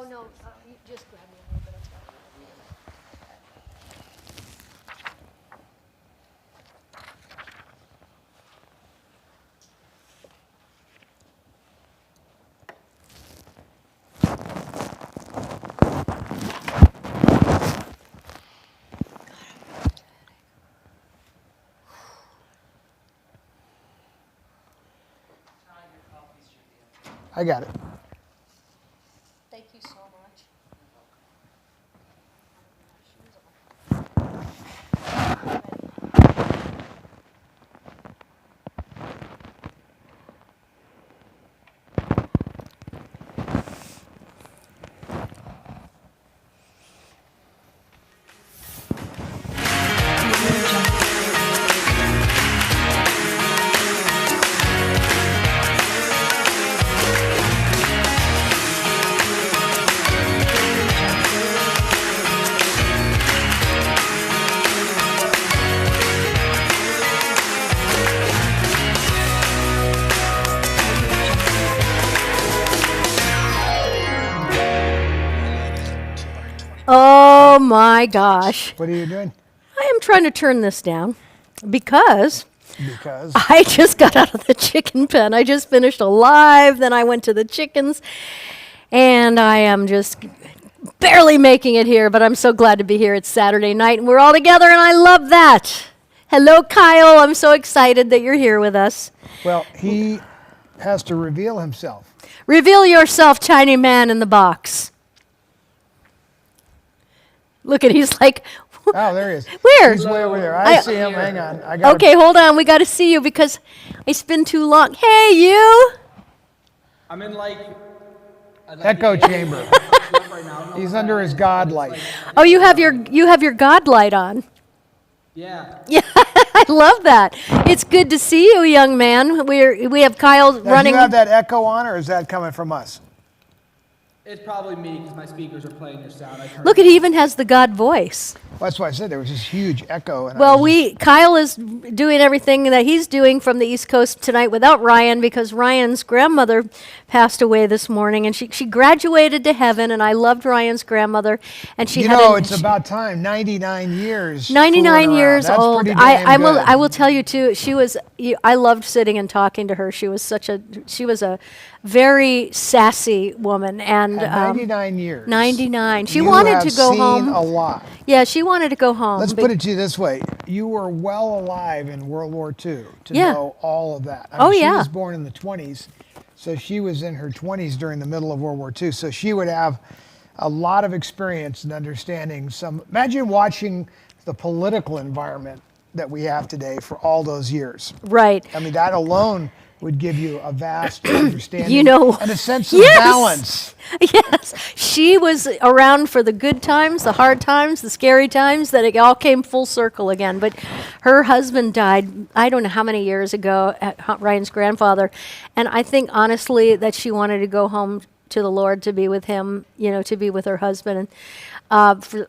no, you just grab me a little bit of stuff. I got it. Thank you so much. Oh my gosh. What are you doing? I am trying to turn this down because Because I just got out of the chicken pen. I just finished a live, then I went to the chickens, and I am just barely making it here, but I'm so glad to be here. It's Saturday night, and we're all together, and I love that. Hello, Kyle. I'm so excited that you're here with us. well, he has to reveal himself. Reveal yourself, tiny man in the box. Look at, he's like, Oh, there he is. where? He's way over there. I see him. Hang on. I got Okay, hold on. We got to see you because it's been too long. Hey, you. I'm in like echo chamber. right now. He's under his god light. Oh, you have your God light on. Yeah. Yeah, I love that. It's good to see you, young man. We have Kyle Now, do running. you have that echo on, or is that coming from us? It's probably me because my speakers are playing your sound. Look, it even has the God voice. Well, that's why I said there was this huge echo. And I Well, was Kyle is doing everything that he's doing from the East Coast tonight without Ryan because Ryan's grandmother passed away this morning, and she graduated to heaven, and I loved Ryan's grandmother, and she you had know, a, it's about time. 99 years. 99 fooling years around. That's old. pretty damn good. I will tell you too. I loved sitting and talking to her. She was a very sassy woman, and At 99 years. 99. She you wanted have to go seen home. a lot. Yeah, she wanted to go home. Let's but- put it to you this way. You were well alive in World War II to Yeah. know all of that. Oh, she yeah. was born in the 20s, so she was in her 20s during the middle of World War II. So she would have a lot of experience in understanding some. Imagine watching the political environment that we have today for all those years. Right. I mean, that alone would give you a vast understanding You know- and a sense of Yes. balance. Yes, she was around for the good times, the hard times, the scary times, that it all came full circle again. But her husband died, I don't know how many years ago, Ryan's grandfather. And I think honestly that she wanted to go home to the Lord to be with him, to be with her husband. And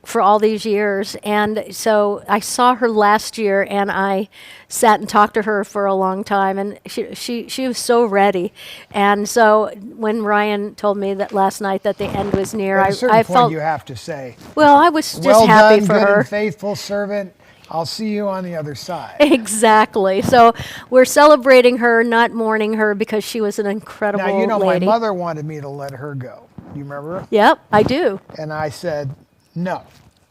for all these years. And so I saw her last year, and I sat and talked to her for a long time, and she was so ready. And so when Ryan told me that last night that the end was near, At a certain I point, felt, you have to say, well, I was just well happy done, for good her. and faithful servant. I'll see you on the other side. Exactly. So we're celebrating her, not mourning her, because she was an incredible Now, you know, lady. my mother wanted me to let her go. You remember? Yep, I do. And I said, no,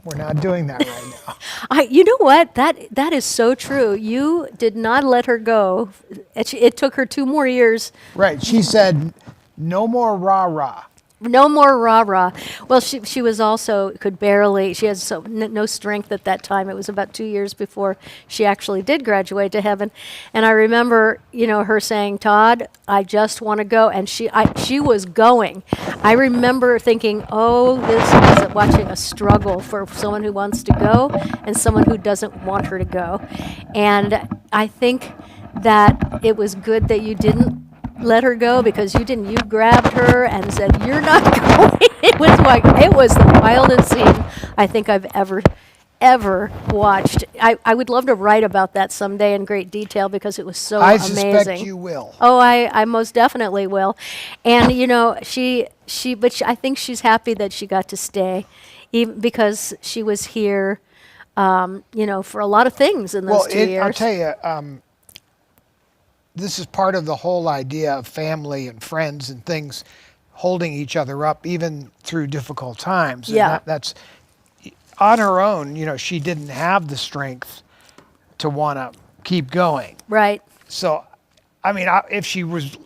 we're not doing that right now. You know what? That is so true. You did not let her go. It took her 2 more years. Right. She said, no more rah-rah. No more rah-rah. Well, she was also, could barely, she had no strength at that time. It was about 2 years before she actually did graduate to heaven. And I remember, her saying, Todd, I just want to go. And she was going. I remember thinking, oh, this is watching a struggle for someone who wants to go and someone who doesn't want her to go. And I think that it was good that you didn't let her go, because you grabbed her and said, you're not going. It was the wildest scene I think I've ever ever watched. I would love to write about that someday in great detail because it was so I amazing. suspect you will. Oh, I most definitely will. And you know, I think she's happy that she got to stay, even because she was here, you know, for a lot of things in those 2 years. I'll tell you, this is part of the whole idea of family and friends and things holding each other up even through difficult times. And Yeah. that's on her own. You know, she didn't have the strength to want to keep going. Right. So, I mean, if she was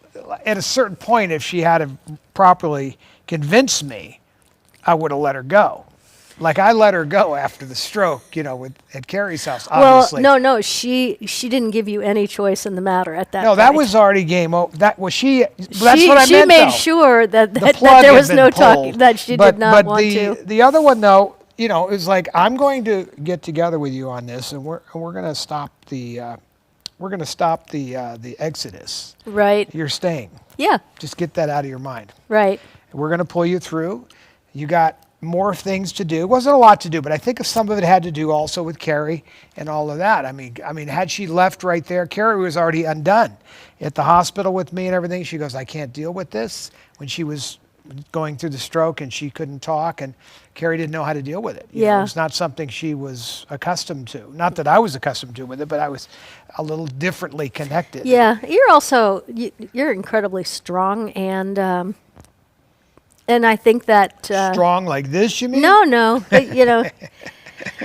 at a certain point, if she had to properly convince me, I would have let her go. Like I let her go after the stroke, you know, at Carrie's house. Obviously, Well, no, she didn't give you any choice in the matter at that. no, point. that was already game over. That was she. That's she, what I she meant. made though. sure that The that plug there had was been no talk pulled. that she but, did not but want to. the other one though, you know, is like I'm going to get together with you on this, and we're going to stop the the exodus. Right. You're staying. Yeah. Just get that out of your mind. Right. We're going to pull you through. You got more things to do. It wasn't a lot to do, but I think some of it had to do also with Carrie and all of that. I mean, had she left right there, Carrie was already undone at the hospital with me and everything. She goes, I can't deal with this. When she was going through the stroke and she couldn't talk, and Carrie didn't know how to deal with it. You know, Yeah. it was not something she was accustomed to. Not that I was accustomed to with it, but I was a little differently connected. Yeah. You're also you're incredibly strong, and I think that Strong like this, you mean? No, but, you know,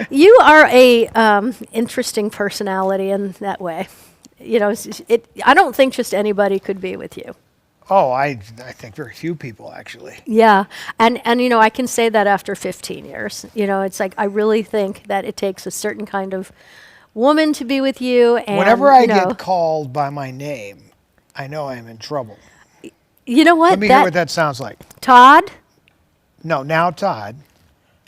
you are a interesting personality in that way. You know, I don't think just anybody could be with you. Oh, I think very few people actually. Yeah, and you know, I can say that after 15 years. You know, it's like I really think that it takes a certain kind of woman to be with you. And Whenever I you know, get called by my name, I know I'm in trouble. you know what? Let me hear what that sounds like. Todd, No, now Todd.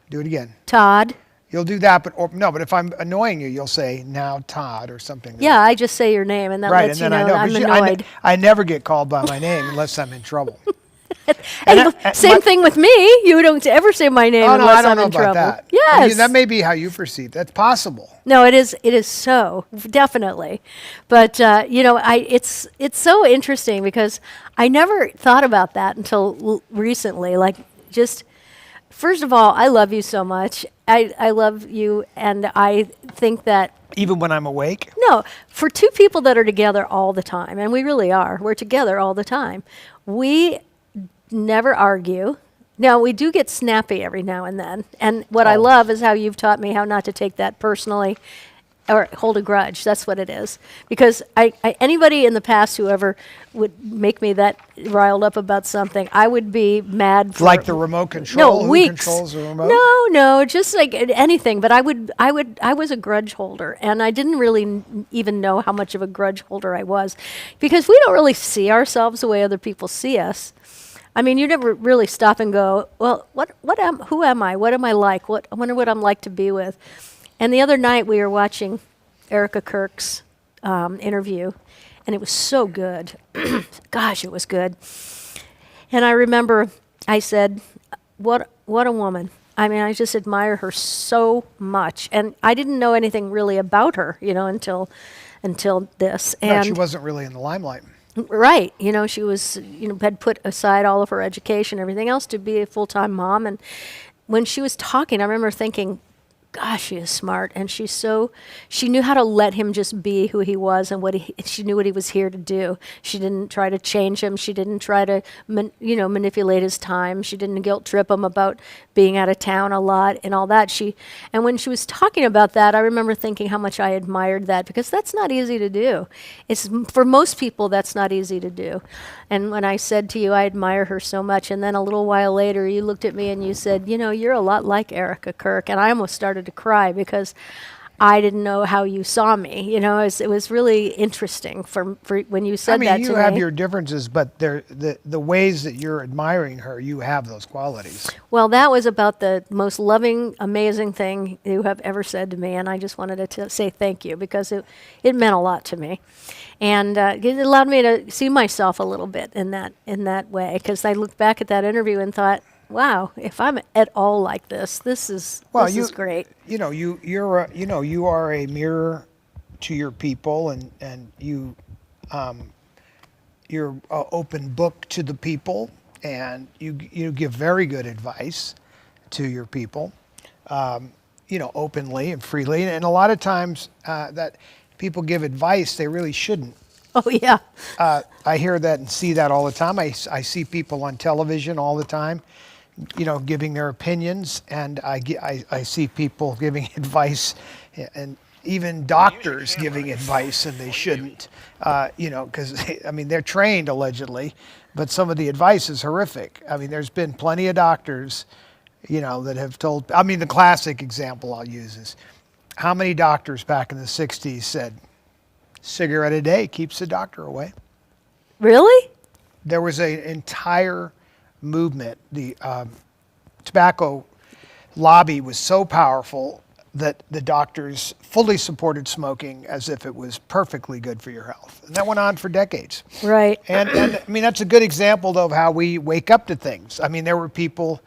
Do it again. Todd. You'll do that, but if I'm annoying you, you'll say now Todd or something. Yeah, I just say your name, and that Right, lets and you then know I that know. I'm 'cause annoyed. I never get called by my name unless I'm in trouble. And same thing with me. You don't ever say my name Oh no, unless I don't I'm know in about trouble. that. Yes. I mean, that may be how you perceive. That's possible. No, it is. It is so definitely, but you know, it's so interesting because I never thought about that until recently. Like, just first of all, I love you so much. I love you, and I think that Even when I'm awake. no, for two people that are together all the time, and we really are. We're together all the time. We never argue. Now, we do get snappy every now and then. And what I Oh. love is how you've taught me how not to take that personally or hold a grudge. That's what it is. Because anybody in the past who ever would make me that riled up about something, I would be mad for Like the remote control? no, Who weeks. controls the remote? No, just like anything. But I was a grudge holder, and I didn't really even know how much of a grudge holder I was, because we don't really see ourselves the way other people see us. I mean, you never really stop and go, well, who am I? What am I like? I wonder what I'm like to be with. And the other night we were watching Erica Kirk's interview, and it was so good. Gosh, it was good. And I remember I said, what a woman. I mean, I just admire her so much. And I didn't know anything really about her, you know, until this. No, And she wasn't really in the limelight. right, you know, she was, you know, had put aside all of her education, everything else to be a full-time mom. And when she was talking, I remember thinking, gosh, she is smart, and she knew how to let him just be who he was, and she knew what he was here to do. She didn't try to change him. She didn't try to, manipulate his time. She didn't guilt trip him about being out of town a lot and all that. And when she was talking about that, I remember thinking how much I admired that, because that's not easy to do. It's for most people, that's not easy to do. And when I said to you, I admire her so much, and then a little while later, you looked at me and you said, you know, you're a lot like Erica Kirk, and I almost started to cry because I didn't know how you saw me. You know, it was really interesting for when you said that to me. You have your differences, but the ways that you're admiring her, you have those qualities. Well, that was about the most loving, amazing thing you have ever said to me, and I just wanted to say thank you, because it meant a lot to me. And it allowed me to see myself a little bit in that way, because I looked back at that interview and thought, wow, if I'm at all like this, this is great. You are a mirror to your people, and you're an open book to the people, and you give very good advice to your people, openly and freely. And a lot of times that people give advice they really shouldn't. Oh yeah, I hear that and see that all the time. I see people on television all the time, giving their opinions, and I see people giving advice, and even doctors giving advice, and they shouldn't, because they're trained allegedly, but some of the advice is horrific. I mean, there's been plenty of doctors, that have told. The classic example I'll use is how many doctors back in the '60s said, "Cigarette a day keeps the doctor away." really? There was an entire movement. The tobacco lobby was so powerful that the doctors fully supported smoking as if it was perfectly good for your health. And that went on for decades. Right. And that's a good example, though, of how we wake up to things. There were people,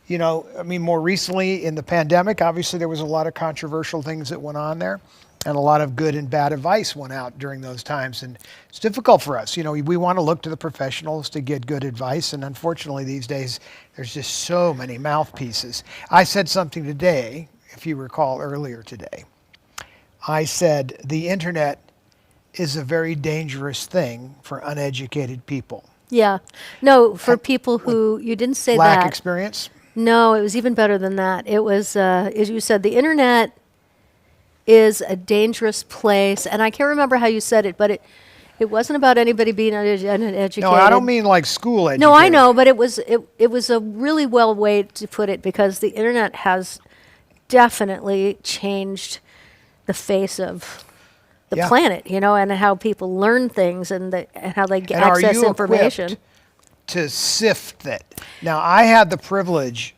more recently in the pandemic, obviously there was a lot of controversial things that went on there. And a lot of good and bad advice went out during those times. And it's difficult for us. We want to look to the professionals to get good advice. And unfortunately, these days, there's just so many mouthpieces. I said something today, if you recall earlier today. I said the internet is a very dangerous thing for uneducated people. Yeah. No, for people who, you didn't say Lack that. experience? No, it was even better than that. It was, as you said, the internet is a dangerous place. And I can't remember how you said it, but it wasn't about anybody being uneducated. No, I don't mean like school education. No, I know, but it was a really well way to put it, because the internet has definitely changed the face of the planet, and how people learn things and how they access information. To sift it. Now, I had the privilege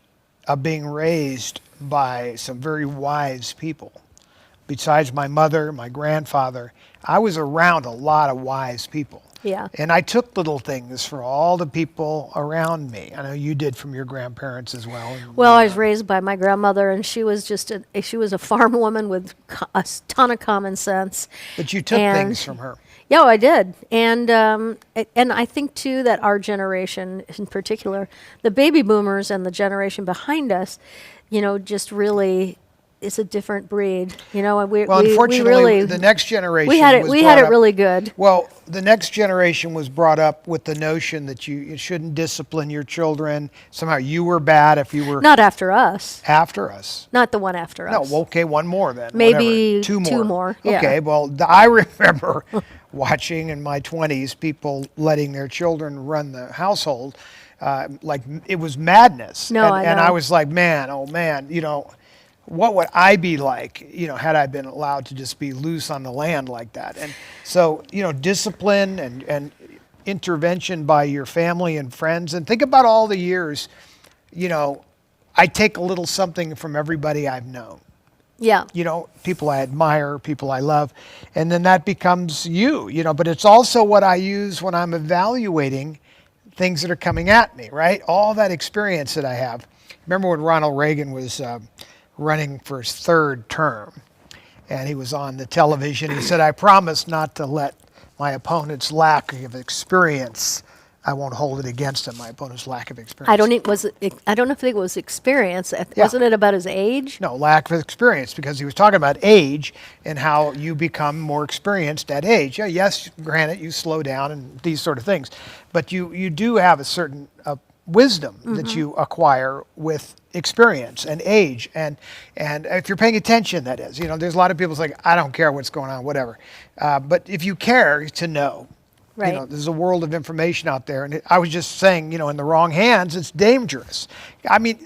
of being raised by some very wise people. Besides my mother, my grandfather, I was around a lot of wise people. Yeah. And I took little things for all the people around me. I know you did from your grandparents as well. Well, I was raised by my grandmother, and she was she was a farm woman with a ton of common sense. But you took things from her. Yeah, I did. And I think, too, that our generation in particular, the baby boomers and the generation behind us, just really is a different breed. Unfortunately, the next generation we had it really good. Well, the next generation was brought up with the notion that you shouldn't discipline your children. Somehow you were bad if you were... Not after us. After us. Not the one after us. No, okay, one more then. Maybe whatever. two more. Yeah. Okay, well, I remember watching in my 20s people letting their children run the household like it was madness. No, and I was like, man, oh man, what would I be like, had I been allowed to just be loose on the land like that? And so, discipline and intervention by your family and friends. And think about all the years, I take a little something from everybody I've known. Yeah. People I admire, people I love. And then that becomes you, but it's also what I use when I'm evaluating things that are coming at me, right? All that experience that I have. Remember when Ronald Reagan was running for his third term, and he was on the television. He said, "I promise not to let my opponent's lack of experience, I won't hold it against him, my opponent's lack of experience." I don't know if it was experience. Wasn't it about his age? No, lack of experience, because he was talking about age and how you become more experienced at age. Yeah, yes, granted, you slow down and these sort of things, but you do have a certain wisdom that you acquire with experience and age, and if you're paying attention, that is. There's a lot of people like, I don't care what's going on, whatever. But if you care to know, right. There's a world of information out there, and I was just saying, in the wrong hands, it's dangerous.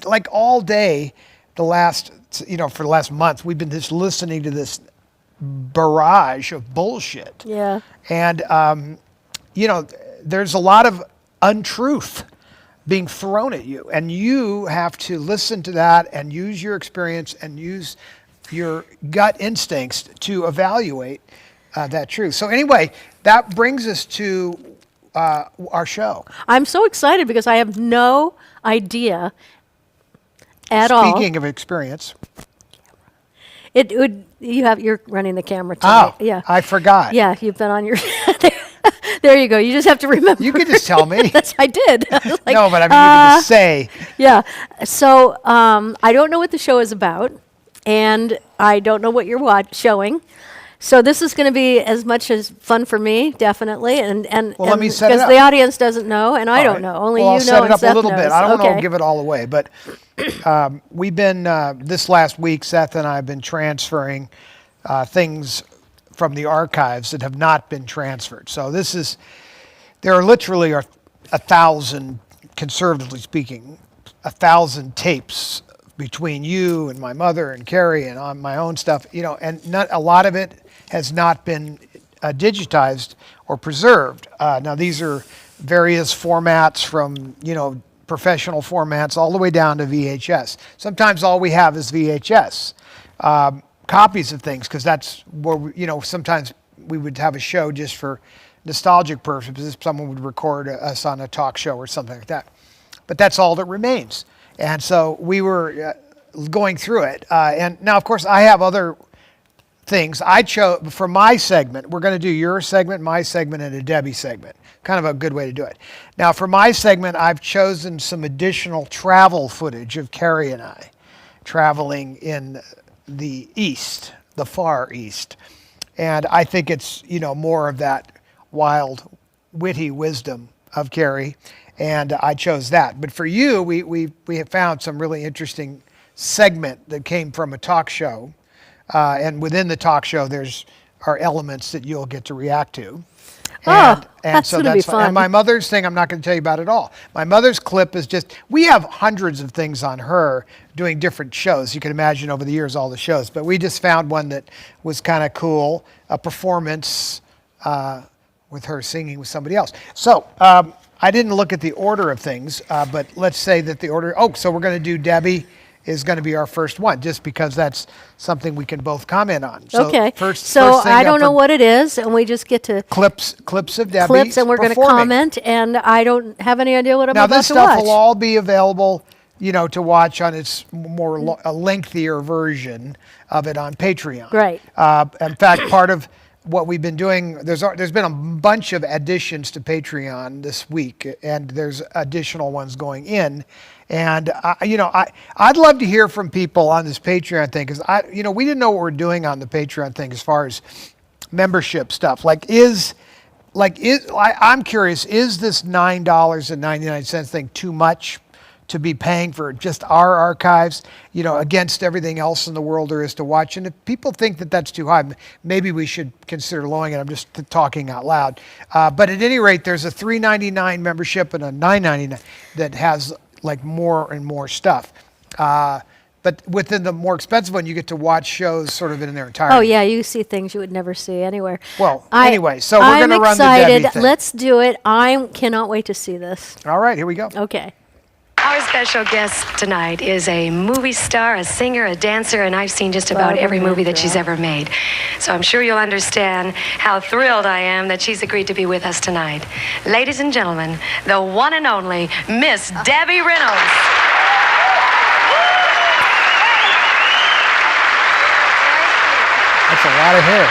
Like all day, for the last month, we've been just listening to this barrage of bullshit. Yeah. And there's a lot of untruth being thrown at you, and you have to listen to that and use your experience and use your gut instincts to evaluate that truth. So anyway, that brings us to our show. I'm so excited because I have no idea at all. Speaking of experience. You're running the camera tonight. Oh, Yeah. I forgot. Yeah, you've been on your. There you go. You just have to remember. You could just tell me. I did. I was like, No, but I mean, you could just say. Yeah. So I don't know what the show is about, and I don't know what you're showing. So this is going to be as much as fun for me, definitely, and Well, let me set it because up. the audience doesn't know, and I All don't right. know. Only well, you I'll know set it and up Seth a little knows. bit. I don't want Okay. to give it all away, but we've been this last week. Seth and I have been transferring things from the archives that have not been transferred. So there are literally 1,000, conservatively speaking, 1,000 tapes between you and my mother and Carrie and on my own stuff, and not a lot of it has not been digitized or preserved. Now these are various formats from, professional formats all the way down to VHS. Sometimes all we have is VHS copies of things, because that's where sometimes we would have a show just for nostalgic purposes. Someone would record us on a talk show or something like that. But that's all that remains. And so we were going through it. And now, of course, I have other things. I chose, for my segment, we're going to do your segment, my segment, and a Debbie segment. Kind of a good way to do it. Now, for my segment, I've chosen some additional travel footage of Carrie and I traveling in the East, the far East. And I think it's, more of that wild, witty wisdom of Carrie. And I chose that. But for you, we have found some really interesting segment that came from a talk show. And within the talk show, are elements that you'll get to react to. And that's so going to be that's fun. fun. And my mother's thing, I'm not going to tell you about at all. My mother's clip is we have hundreds of things on her doing different shows. You can imagine over the years all the shows. But we just found one that was kind of cool, a performance with her singing with somebody else. So I didn't look at the order of things, but let's say that the order, so we're going to do Debbie is going to be our first one, just because that's something we can both comment on. So Okay. First So thing I up don't know are what it is, and we just get to clips of Debbie clips, and we're going to performing. comment, and I don't have any idea what I'm Now about this to stuff watch. will all be available, to watch on its more a lengthier version of it on Patreon. Right. In fact, part of what we've been doing, there's been a bunch of additions to Patreon this week, and there's additional ones going in. And I'd love to hear from people on this Patreon thing, because we didn't know what we're doing on the Patreon thing as far as membership stuff. I'm curious, is this $9.99 thing too much to be paying for just our archives, against everything else in the world there is to watch? And if people think that that's too high, maybe we should consider lowering it. I'm just talking out loud. But at any rate, there's a $3.99 membership and a $9.99 that has more and more stuff. But within the more expensive one, you get to watch shows sort of in their entirety. Oh yeah, you see things you would never see anywhere. Well, anyway, so we're going to run the Debbie thing. Let's do it. I cannot wait to see this. All right, here we go. Okay. Our special guest tonight is a movie star, a singer, a dancer, and I've seen just about every movie that she's ever made. So I'm sure you'll understand how thrilled I am that she's agreed to be with us tonight. Ladies and gentlemen, the one and only Miss Debbie Reynolds. That's a lot of hair.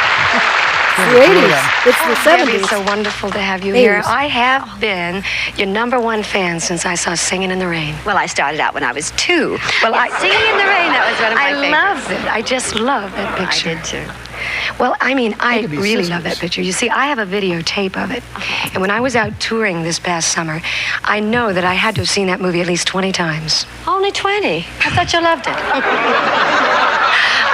It's the 80s. It's the 70s. Debbie, it's so wonderful to have you here. 80s. I have been your #1 fan since I saw Singing in the Rain. Well, I started out when I was 2. Well, Singing in the Rain, that was one of my favorites. I loved it. I just love that picture. I did too. Well, I could be really sisters. love that picture. You see, I have a videotape of it. And when I was out touring this past summer, I know that I had to have seen that movie at least 20 times. Only 20. I thought you loved it.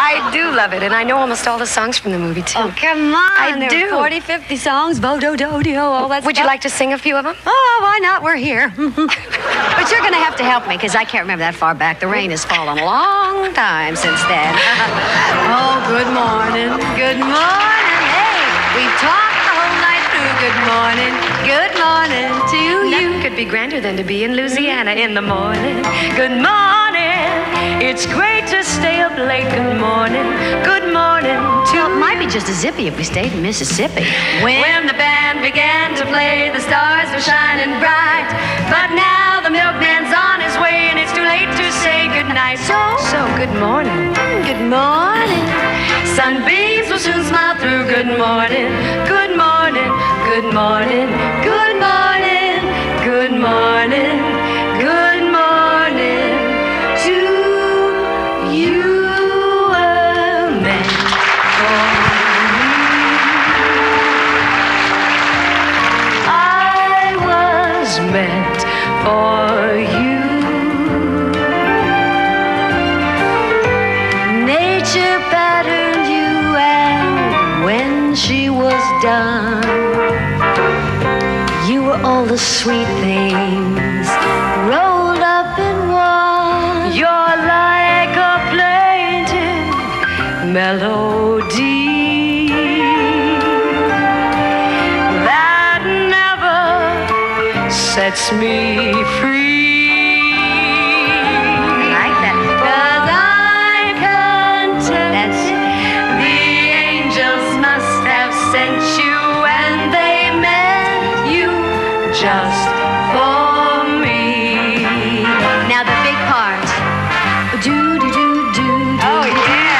I do love it, and I know almost all the songs from the movie, too. Oh, come on. I There do. are 40, 50 songs, bo-do-do-do, all that Would you stuff. like to sing a few of them? Oh, why not? We're here. But you're going to have to help me, because I can't remember that far back. The rain has fallen a long time since then. Oh, good morning. Good morning. Hey, we've talked the whole night through. Good morning. Good morning to you. Nothing could be grander than to be in Louisiana in the morning. Good morning. It's great to stay up late. Good morning. Good morning to Well, it might be just as zippy if we stayed in Mississippi. When the band began to play, the stars were shining bright. But now the milkman's on his way, and it's too late to say goodnight. So good morning. Good morning. Sunbeams will soon smile through. Good morning, good morning, good morning, good morning, good morning, good morning to you. Were meant for me. I was meant for you. Nature patterned you, and when she was done, you were all the sweet things rolled up in one. You're like a plaintive melody that never sets me free. I like that. 'Cause I'm content. The angels must have sent you, and they meant you just for me. Now the big part. Do do do do. Oh yeah.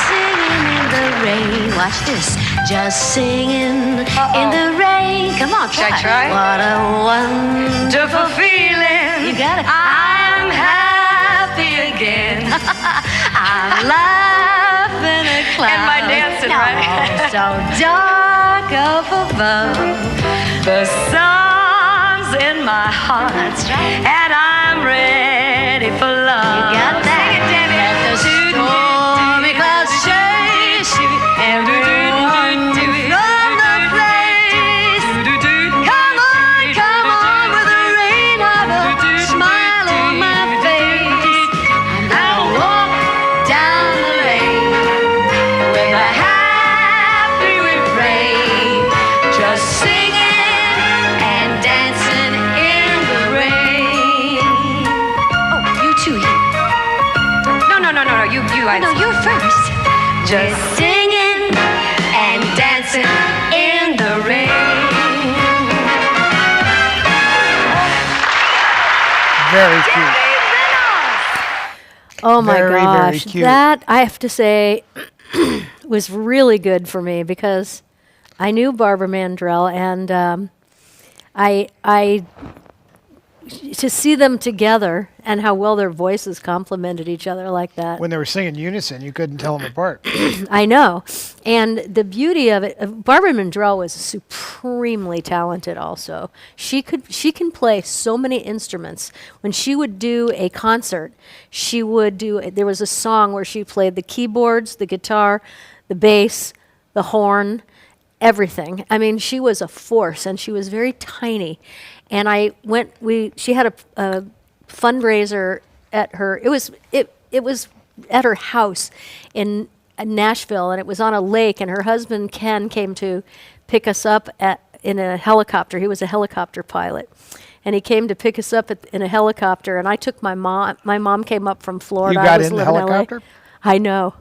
Singing in the rain. Watch this. Just singing in the rain. Come on, try. Should I try? What a Wonderful feeling. You got it. I'm happy again. I'm laughing at clouds. And my dancing, no, right? So dark up above. The sun's in my heart. That's right. And I'm ready for love. You got that. Sing it, Debbie. Let the stormy clouds chase you and run from the place. Come on, with the rain, have a smile on my face. I'll walk down the lane with a happy refrain, just singing and dancing in the rain. Oh, you too. No. You. I No, you're first. just singing and dancing in the rain. Very cute. Oh my Very, very gosh, cute. that I have to say was really good for me because I knew Barbara Mandrell, and I to see them together and how well their voices complemented each other like that. When they were singing unison, you couldn't tell them apart. I know. And the beauty of it, Barbara Mandrell was supremely talented also. She can play so many instruments. When she would do a concert, there was a song where she played the keyboards, the guitar, the bass, the horn, everything. I mean, she was a force, and she was very tiny. And she had a fundraiser at her, it was at her house in Nashville, and it was on a lake, and her husband Ken came to pick us up in a helicopter. He was a helicopter pilot, and he came to pick us up in a helicopter, and I took my mom. My mom came up from Florida. You got I was in the living in LA. helicopter? I know.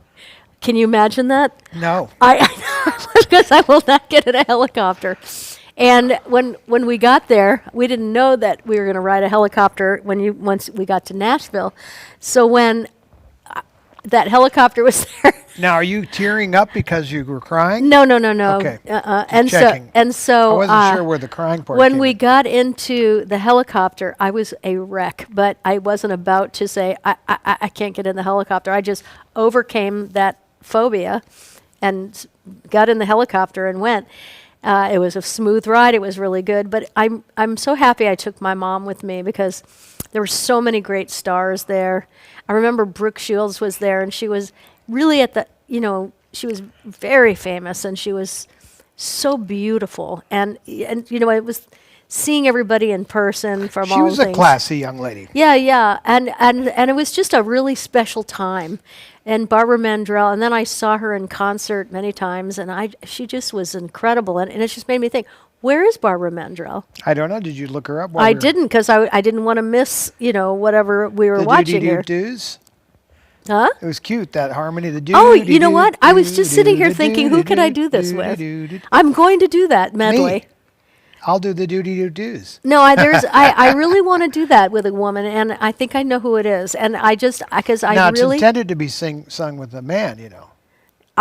Can you imagine that? No. Because I will not get in a helicopter. And when we got there, we didn't know that we were going to ride a helicopter once we got to Nashville. So when that helicopter was there. Now, are you tearing up because you were crying? No. Okay. And checking. so I wasn't sure where the crying part when came we in. got into the helicopter, I was a wreck, but I wasn't about to say I can't get in the helicopter. I just overcame that phobia and got in the helicopter and went. It was a smooth ride. It was really good. But I'm so happy I took my mom with me because there were so many great stars there. I remember Brooke Shields was there, and she was really she was very famous, and she was so beautiful. And it was seeing everybody in person from all She was the a things. classy young lady. Yeah. And it was just a really special time. And Barbara Mandrell, and then I saw her in concert many times, and she just was incredible. And it just made me think, where is Barbara Mandrell? I don't know. Did you look her up? I didn't, because I didn't want to miss, whatever we were the watching doody-doo here. doos? Huh? It was cute, that harmony. The Oh, you know what? I was just sitting here thinking, who could I do this with? I'm going to do that medley. Me. I'll do the doody-doo-doos. No, I really want to do that with a woman, and I think I know who it is. And because I Now, really, it's intended to be sung with a man,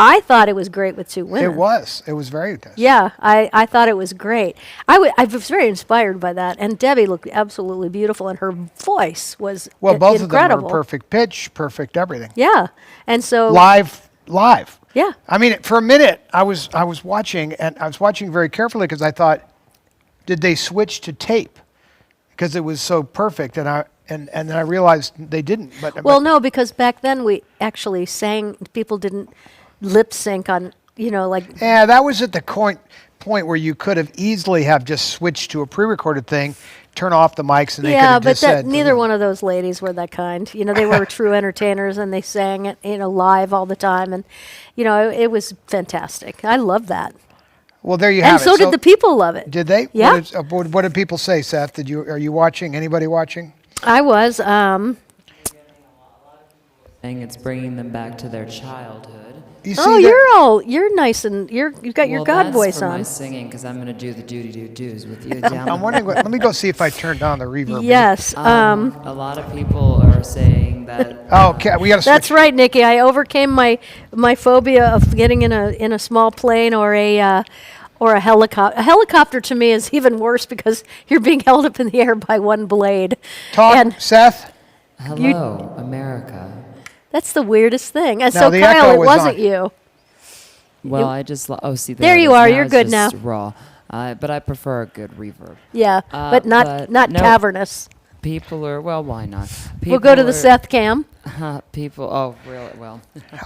I thought it was great with two women. It was. It was very nice. Yeah, I thought it was great. I was very inspired by that, and Debbie looked absolutely beautiful, and her voice was Well, both incredible. of them were perfect pitch, perfect everything. Yeah, and so Live. Yeah. I mean, for a minute, I was watching, and I was watching very carefully because I thought, did they switch to tape? Because it was so perfect, and then I realized they didn't. Well, no, because back then we actually sang. People didn't lip sync on, like. Yeah, that was at the point where you could have easily have just switched to a pre-recorded thing, turn off the mics, and they could Yeah, have but just said. neither one of those ladies were that kind. They were true entertainers, and they sang it, live all the time, and it was fantastic. I love that. Well, there you And have it. so did the people love it. Did they? Yeah. What did people say, Seth? Are you watching? Anybody watching? I was. Saying it's bringing them back to their childhood. You see Oh, that? you're nice, and you've got your God that's voice for on. my singing, because I'm going to do the doody-doo-doos with you. I'm wondering. Let me go see if I turned on the reverb. Yes. A lot of people are saying that. Oh, okay. We got to switch. That's right, Nikki. I overcame my phobia of getting in a small plane or a helicopter. A helicopter to me is even worse because you're being held up in the air by one blade. Talk, And Seth. Hello, America. that's the weirdest thing. And No, so the Kyle, echo it was wasn't on. you. Well, I just. See, There it you is. are, Now you're it's good just now. Raw. But I prefer a good reverb. Yeah, but not no, cavernous. People are. Well, why not? People We'll go to the are- Seth cam. People. Oh, really? Well.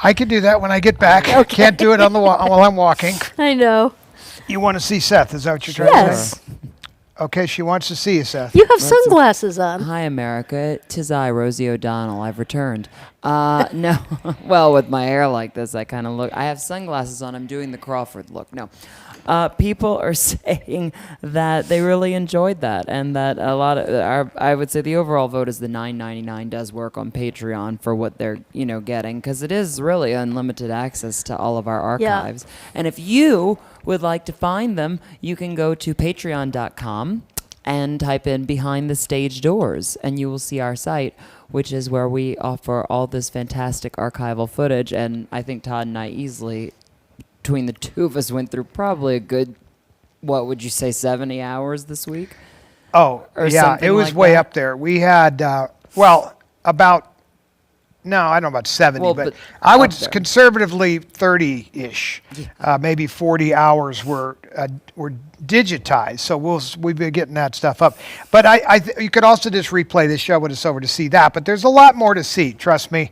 I can do that when I get back. Can't do it on the while I'm walking. I know. You want to see Seth? Is that what you're trying to Yes. say? Okay, she wants to see you, Seth. You have sunglasses on. Hi, America. 'Tis I, Rosie O'Donnell. I've returned. No. Well, with my hair like this, I kind of look. I have sunglasses on. I'm doing the Crawford look. No. People are saying that they really enjoyed that, and that a lot of I would say the overall vote is the $9.99 does work on Patreon for what they're getting, because it is really unlimited access to all of our archives. And if you would like to find them, you can go to patreon.com and type in Behind the Stage Doors, and you will see our site, which is where we offer all this fantastic archival footage. And I think Todd and I easily, between the two of us, went through probably a good, what would you say, 70 hours this week? Oh, Or yeah, something it was like way that? up there. We had, about, no, I don't know about 70, Well, but but I would up there. conservatively 30-ish, maybe 40 hours were digitized. So we've been getting that stuff up. But you could also just replay this show when it's over to see that. But there's a lot more to see, trust me.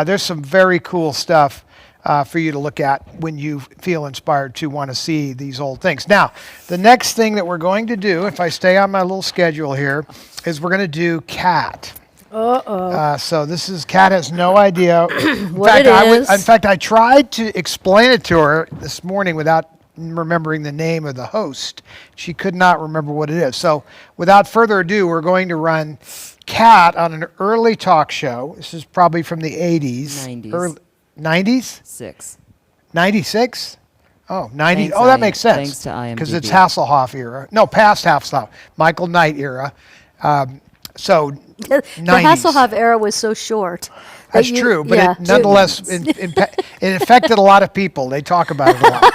There's some very cool stuff for you to look at when you feel inspired to want to see these old things. Now, the next thing that we're going to do, if I stay on my little schedule here, is we're going to do Cat. So this is Cat has no idea. What it is. In fact, I tried to explain it to her this morning without remembering the name of the host. She could not remember what it is. So without further ado, we're going to run Cat on an early talk show. This is probably from the 80s. 90s. Early, 90s? 6. 96? Oh, 90. Thanks, Oh, that makes sense. thanks to IMDb. Because it's Hasselhoff era. No, past Hasselhoff. Michael Knight era. So The 90s. Hasselhoff era was so short. that That's you- true, but yeah. it nonetheless, it affected a lot of people. They talk about it a lot.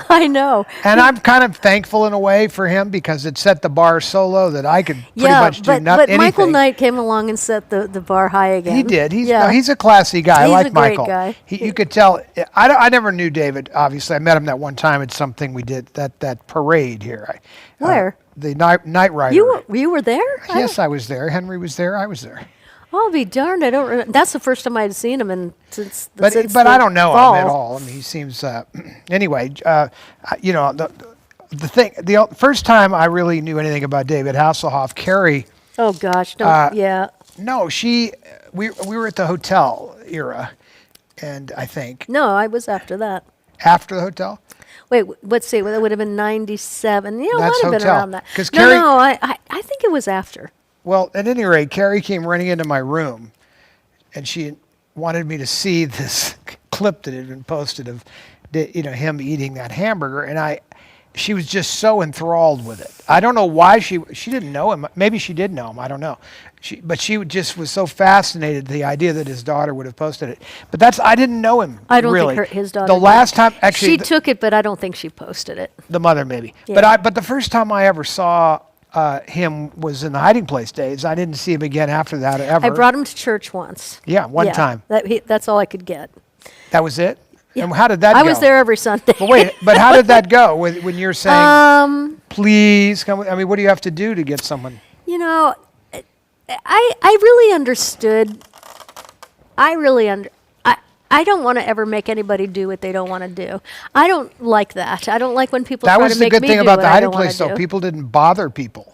I know. And I'm kind of thankful in a way for him because it set the bar so low that I could pretty much do but anything. Michael Knight came along and set the bar high again. He did. yeah. He's a classy guy. I He's like a great Michael. guy. You could tell. I never knew David. Obviously, I met him that one time at something we did that parade here. Where? The Night Rider. You were there? Yes, I was there. Henry was there. I was there. I'll be darned. I don't. That's the first time I'd seen him, and since But since I the don't know fall. him at all. I mean, he seems. Anyway, the thing. The first time I really knew anything about David Hasselhoff, Carrie. Oh gosh, don't. Yeah. No, we were at the hotel era, and I think No, I was after that. after the hotel. Wait, let's see. That would have been 97. Yeah, it That's might have been hotel. around that. 'Cause No, Carrie- no, I think it was after. Well, at any rate, Carrie came running into my room, and she wanted me to see this clip that had been posted of, him eating that hamburger, and she was just so enthralled with it. I don't know why she didn't know him. Maybe she did know him. I don't know. But she just was so fascinated the idea that his daughter would have posted it. But I didn't know him. I don't really. think his daughter. The last time, actually, she took it, but I don't think she posted it. The mother maybe. Yeah. But the first time I ever saw him was in the Hiding Place days. I didn't see him again after that ever. I brought him to church once. Yeah, one time. That's all I could get. That was it. Yeah. And how did that go? I was there every Sunday. But wait, but how did that go when you're saying, please come with, I mean, what do you have to do to get someone? I really understood. I don't want to ever make anybody do what they don't want to do. I don't like that. I don't like when people That try was to the make good me thing do about what the I Hiding don't wanna Place, though. do. People didn't bother people.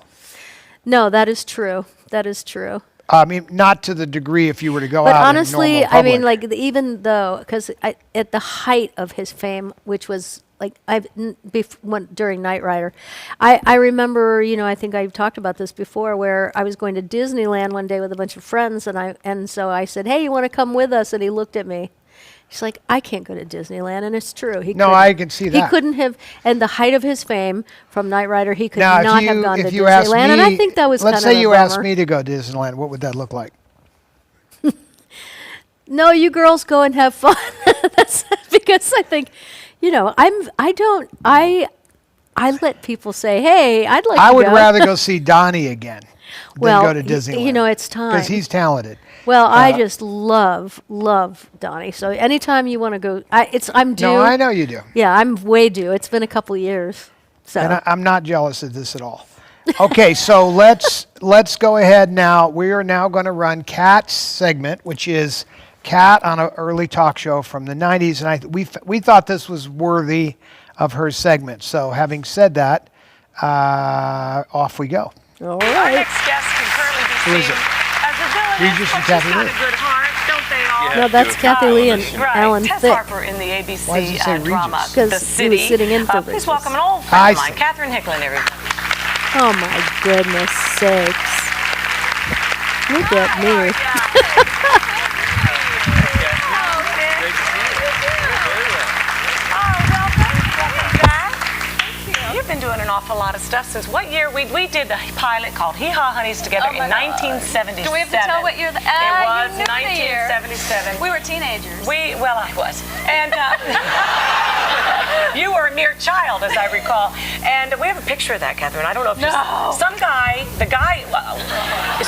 No, that is true. That is true. I mean, not to the degree if you were to go But out honestly, in normal I mean, public. like even though, because at the height of his fame, which was like during Knight Rider, I remember, I think I've talked about this before, where I was going to Disneyland one day with a bunch of friends, and so I said, "Hey, you want to come with us?" And he looked at me. He's like, "I can't go to Disneyland," and it's true. No, I can see He that. couldn't have. And the height of his fame from Knight Rider, he could Now, not have gone to if you asked Disneyland, me, and I think that was kind let's of say a you asked bummer. me to go to Disneyland, what would that look like? No, you girls go and have fun. That's because I think, I let people say, "Hey, I'd like to go." I would rather go see Donnie again Well, than go to Disneyland. it's time. Because he's talented. Well, I just love Donnie. So anytime you want to go, I'm due. No, I know you do. Yeah, I'm way due. It's been a couple of years. So And I'm not jealous of this at all. Okay, so let's go ahead now. We are now going to run Kat's segment, which is Kat on an early talk show from the 90s, and we thought this was worthy of her segment. So having said that, off we go. all Our right. next guest can currently be Who is seen it? as a villain, Regis and but Kathy she's got Lee. a good heart, don't they all? No, that's Kathy Lee and Right. Alan Tess Thicke. Harper in the ABC Why does it say drama Regis? Because The he City. was sitting in for Please Regis. welcome an old I friend of mine, see. Catherine Hicklin, everybody. Oh my goodness sakes! Look at me. You've been doing an awful lot of stuff since what year? We did a pilot called Hee Haw Honeys together in 1977. Do we have to tell what year? It was you knew the year. 1977. We were teenagers. Well, I was. And you were a mere child, as I recall. And we have a picture of that, Catherine. I don't know if some guy, the guy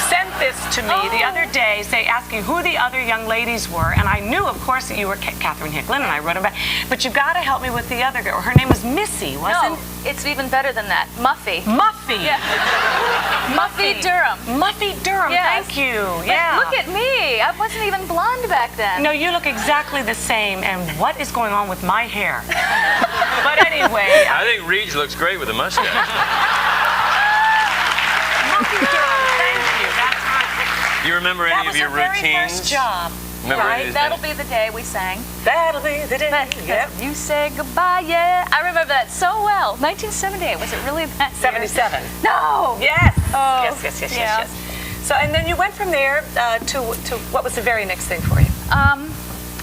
sent this to me the other day, asking who the other young ladies were. And I knew, of course, that you were Catherine Hicklin, and I wrote about. But you got to help me with the other girl. Her name was Missy, wasn't No, it's even better than that. Muffy. Muffy. Yeah. Muffy Durham. Muffy Durham, Yes. thank you. But Yeah. look at me. I wasn't even blonde back then. No, you look exactly the same. And what is going on with my hair? But anyway, I think Reed looks great with a mustache. Muffy Durham, thank you. That's right. You remember That any was of your her very routines? first job. Remember any Right, of that'll the- be the day we sang. That'll be the day. Yep. You say goodbye, yeah. I remember that so well. 1978. Was it really that year? 77. No. Yes. Oh, Yes. yeah. So, and then you went from there to what was the very next thing for you?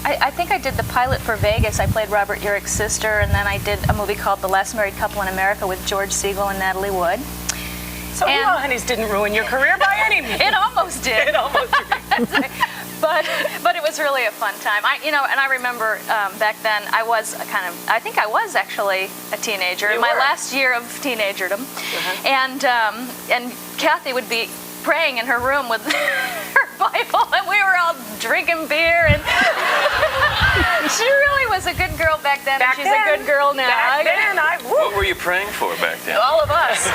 I think I did the pilot for Vegas. I played Robert Urich's sister, and then I did a movie called The Last Married Couple in America with George Siegel and Natalie Wood. So, And- Hee Haw Honeys didn't ruin your career by any means. It almost did. It almost did. But it was really a fun time. And I remember back then I think I was actually a teenager. You My were. last year of teenagerdom, and Kathy would be praying in her room with her Bible, and we were all drinking beer, and she really was a good girl back then, and she's a good girl now. Back then, What were you praying for back then? All of us.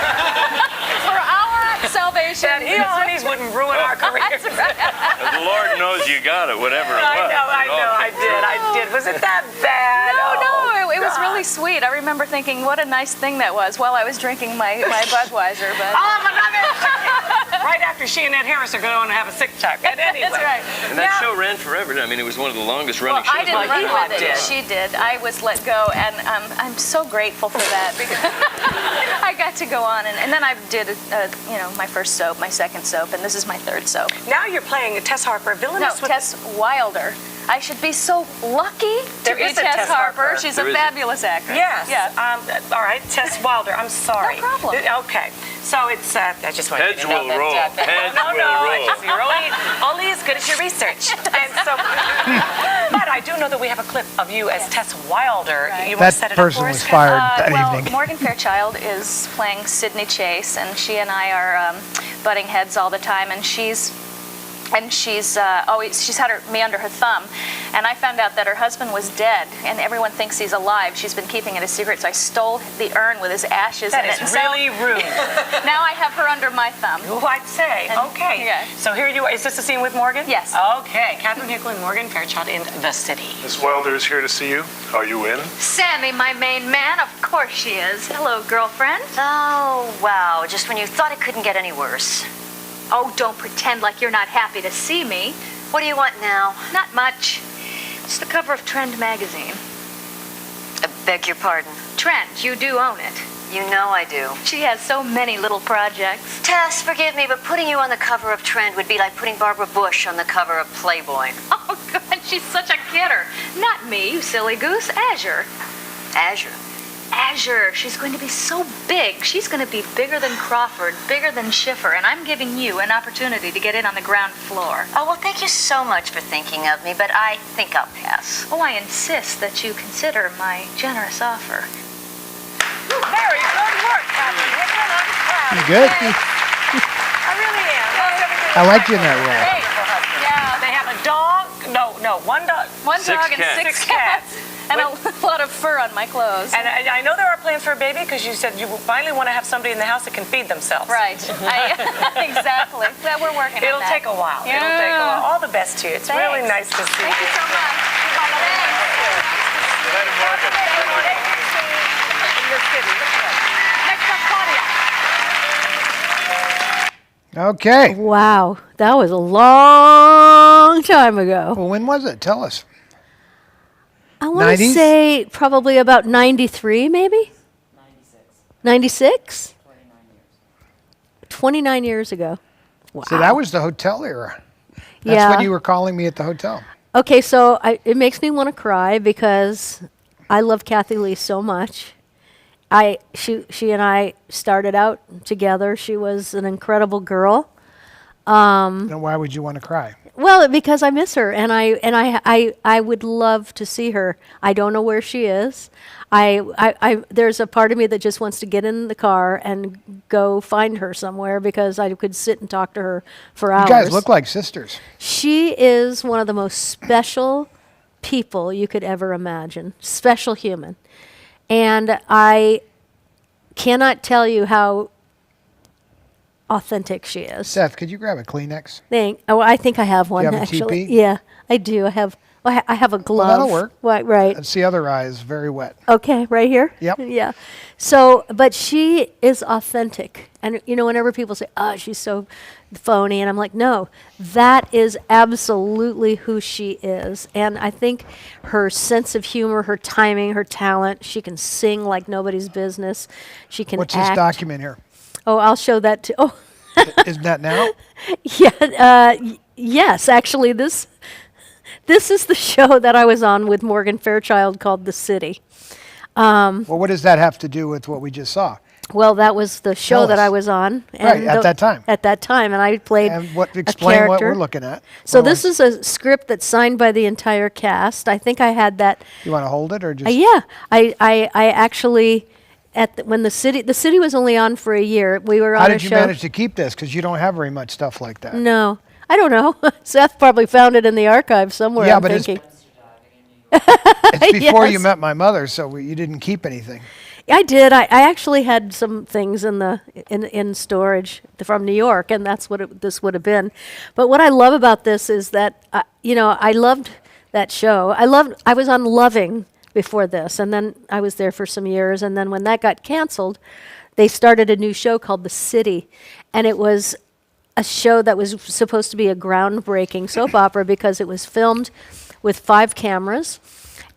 For our salvation. That Hee Haw Honeys wouldn't ruin our careers. That's right. The Lord knows you got it, whatever it was. I did. Was it that bad? No, it was God. really sweet. I remember thinking, what a nice thing that was while I was drinking my Budweiser. But Right after she and Ed Harris are going to have a sick talk. But anyway. that's right. And that show ran forever. I mean, it was one of the longest running Well, I shows. didn't Well, run you with it. did. She did. I was let go, and I'm so grateful for that. Because I got to go on, and then I did, my first soap, my second soap, and this is my third soap. Now you're playing Tess Harper, No, villainous with... Tess Wilder. I should be so lucky to There be is a Tess Tess Harper. Harper. She's There a is a- fabulous actress. Yes. Yeah. All right, Tess Wilder. I'm sorry. No problem. Okay. So it's, I just want Heads you to know will that, roll. Heads no, will no, roll. you're only as good as your research. And so, but I do know that we have a clip of you as Tess Wilder. Right. You want to That set it up person for was us? fired that Well, evening. Morgan Fairchild is playing Sydney Chase, and she and I are butting heads all the time, and she's had me under her thumb, and I found out that her husband was dead, and everyone thinks he's alive. She's been keeping it a secret, so I stole the urn with his ashes That in it. is And really rude. now I have her under my thumb. Who I'd say. And- Okay. yeah. So here you are. Is this a scene with Morgan? Yes. Okay. Catherine Hickle and Morgan Fairchild in The City. Miss Wilder is here to see you. Are you in? Sammy, my main man, of course she is. Hello, girlfriend. Oh, wow. Just when you thought it couldn't get any worse. Oh, don't pretend like you're not happy to see me. What do you want now? Not much. It's the cover of Trend magazine. I beg your pardon. Trend, you do own it. You know I do. She has so many little projects. Tess, forgive me, but putting you on the cover of Trend would be like putting Barbara Bush on the cover of Playboy. Oh, God, she's such a kidder. Not me, you silly goose. Azure. Azure. Azure. She's going to be so big. She's going to be bigger than Crawford, bigger than Schiffer, and I'm giving you an opportunity to get in on the ground floor. Oh, well, thank you so much for thinking of me, but I think I'll pass. Oh, I insist that you consider my generous offer. Very good work, Catherine Hickle. I'm proud. You good? I really am. How's everything I like with you in that role. Hey, yeah. They have a dog. No, one dog. One Six dog and cats. six Six cats. cats. And a lot of fur on my clothes. And I know there are plans for a baby because you said you finally want to have somebody in the house that can feed themselves. Right. Exactly. Well, we're working It'll on that. take a while. Yeah. It'll take a while. All the best to you. It's really Thanks. nice to see Thank you so much. Good night, Morgan. In the city. Next up, Claudia. Okay. Wow, that was a long time ago. Well, when was it? Tell us. I want to 90s? say probably about 93, maybe? 96. 29 years ago. Wow. So that was the hotel era. That's Yeah. when you were calling me at the hotel. Okay, so it makes me want to cry because I love Kathy Lee so much. She and I started out together. She was an incredible girl. And why would you want to cry? Well, because I miss her, and I would love to see her. I don't know where she is. There's a part of me that just wants to get in the car and go find her somewhere because I could sit and talk to her for hours. You guys look like sisters. She is one of the most special people you could ever imagine. Special human. And I cannot tell you how authentic she is. Seth, could you grab a Kleenex? I think I have one have a actually. TP? Yeah, I do. I have a glove. that'll work. Right. That's the other eye is very wet. Okay, right here? Yep. Yeah. So, but she is authentic. And, whenever people say, oh, she's so phony, and I'm like, no, that is absolutely who she is. And I think her sense of humor, her timing, her talent, she can sing like nobody's business. She can What's act. this document here? Oh, I'll show that too. Oh, Isn't that now? yeah. Yes, actually, this is the show that I was on with Morgan Fairchild called The City. Well, what does that have to do with what we just saw? Well, that was the show Tell that us. I was on. Right, at that time. At that time, and I played And a explain what character. we're looking at. So What this was- is a script that's signed by the entire cast. I think I had that. You want to hold it or just? Yeah, I actually when the city was only on for a year. We were on How a did you show. manage to keep this? Because you don't have very much stuff like that. No, I don't know. Seth probably found it in the archive somewhere. Yeah, I'm but it's- thinking. It's before you Yes. met my mother, so you didn't keep anything. I did. I actually had some things in storage from New York, and that's what this would have been. But what I love about this is that I loved that show. I was on Loving before this, and then I was there for some years. And then when that got canceled, they started a new show called The City, and it was a show that was supposed to be a groundbreaking soap opera because it was filmed with 5 cameras.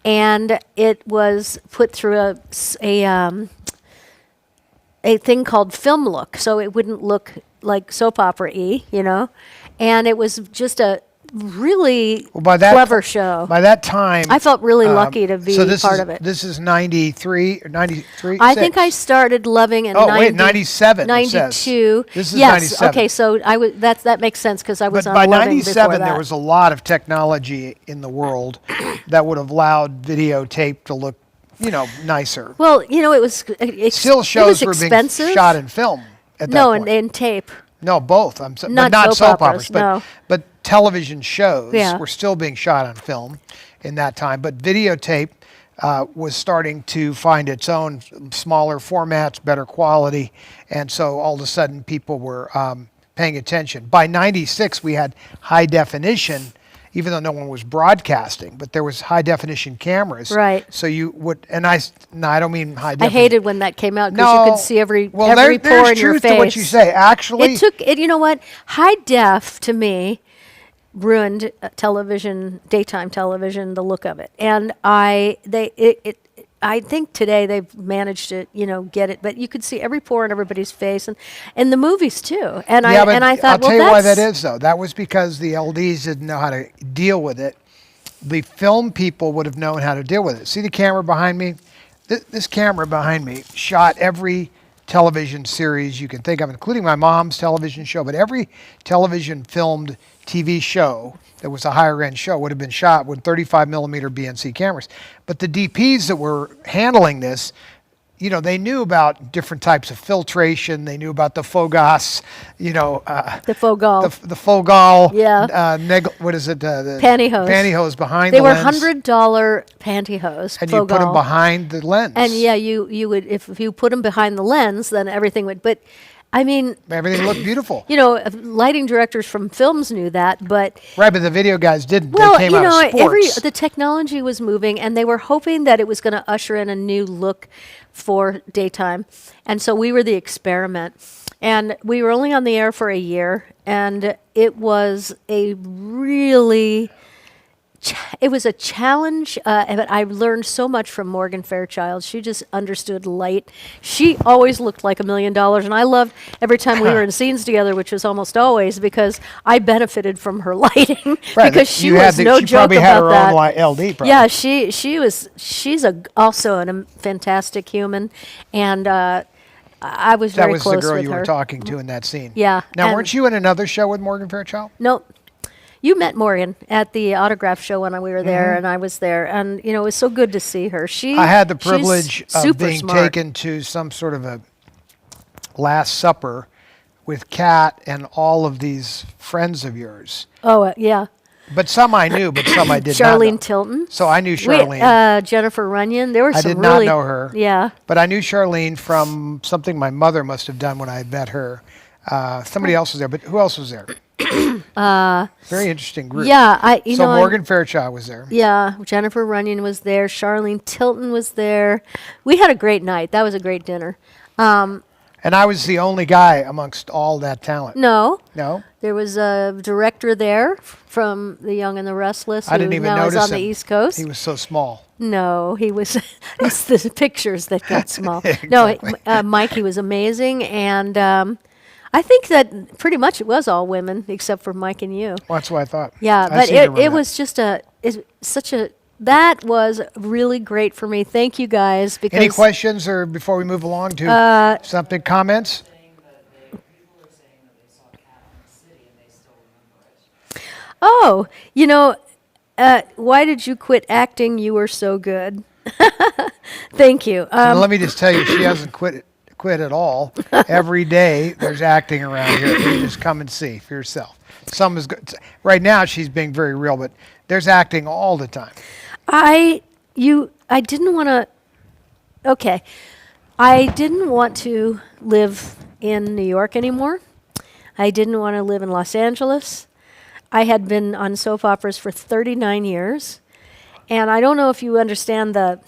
And it was put through a thing called film look, so it wouldn't look like soap opera-y, and it was just a really clever show. By that time, I felt really lucky to be part of it. This is 93 or 93. I think I started loving in 97. 92. This is yes, 97. okay, so I was that makes sense because I was But on by 11 97, before that. there was a lot of technology in the world that would have allowed videotape to look, nicer. Well, it was Still shows it were was being expensive. shot in film at that No, point. in tape. No, both. But Not not soap soap operas, operas, no. but television shows Yeah. were still being shot on film in that time. But videotape was starting to find its own smaller formats, better quality, and so all of a sudden people were paying attention. By '96, we had high definition, even though no one was broadcasting, but there was high definition cameras. Right. So you would, and I don't mean high I definition. hated when that came out because you could see every pore there's in your truth face. to what you say. Actually, It took it. You know what? High def to me ruined television, daytime television, the look of it. And I think today they've managed to get it, but you could see every pore in everybody's face, and the movies too. And yeah, but I thought, I'll tell you why that is though. That was because the LDs didn't know how to deal with it. The film people would have known how to deal with it. See the camera behind me? This camera behind me shot every television series you can think of, including my mom's television show, but every television filmed TV show that was a higher end show would have been shot with 35 millimeter BNC cameras. But the DPs that were handling this, they knew about different types of filtration. They knew about the Fogas, the Fogal. the Fogal. Yeah. What is it? The Pantyhose. Pantyhose behind They the were lens. $100 pantyhose. And you put them behind the lens. And yeah, you would if you put them behind the lens, then everything would. But I mean, everything looked beautiful. Lighting directors from films knew that, but right, but the video guys didn't. Well, they came out of sports. the technology was moving, and they were hoping that it was going to usher in a new look for daytime, and so we were the experiment, and we were only on the air for a year, and it was a really. It was a challenge, but I learned so much from Morgan Fairchild. She just understood light. She always looked like $1 million, and I loved every time we were in scenes together, which was almost always because I benefited from her lighting because she was no joke about that. She probably had her own LD. Probably. Yeah, she's also a fantastic human, and I was very close with her. That was the girl you were talking to in that scene. Yeah. Now, weren't you in another show with Morgan Fairchild? No. You met Morgan at the autograph show when we were there, and I was there, and it was so good to see her. I had the privilege of being smart. taken to some sort of a Last Supper with Kat and all of these friends of yours. Oh, yeah. But some I knew, but some I did not know. Charlene Tilton. So I knew Charlene. Jennifer Runyon. There were I some did really, not know her. Yeah. But I knew Charlene from something my mother must have done when I had met her. Somebody else was there, but who else was there? Very interesting group. Yeah, so Morgan Fairchild was there. Yeah, Jennifer Runyon was there. Charlene Tilton was there. We had a great night. That was a great dinner. And I was the only guy amongst all that talent. No. No? There was a director there from The Young and the Restless. I didn't even notice is on him. the East Coast. He was so small. No, he was. It's the pictures that got small. Exactly. No, Mikey was amazing, and I think that pretty much it was all women except for Mike and you. Well, that's what I thought. Yeah, I but seem to remember it was just that was really great for me. Thank you guys. Because any questions or before we move along to something, comments? Oh, why did you quit acting? You were so good. Thank you. And let me just tell you, she hasn't quit at all. Every day there's acting around here. You just come and see for yourself. Some is good. Right now she's being very real, but there's acting all the time. I didn't want to. Okay, I didn't want to live in New York anymore. I didn't want to live in Los Angeles. I had been on soap operas for 39 years, and I don't know if you understand the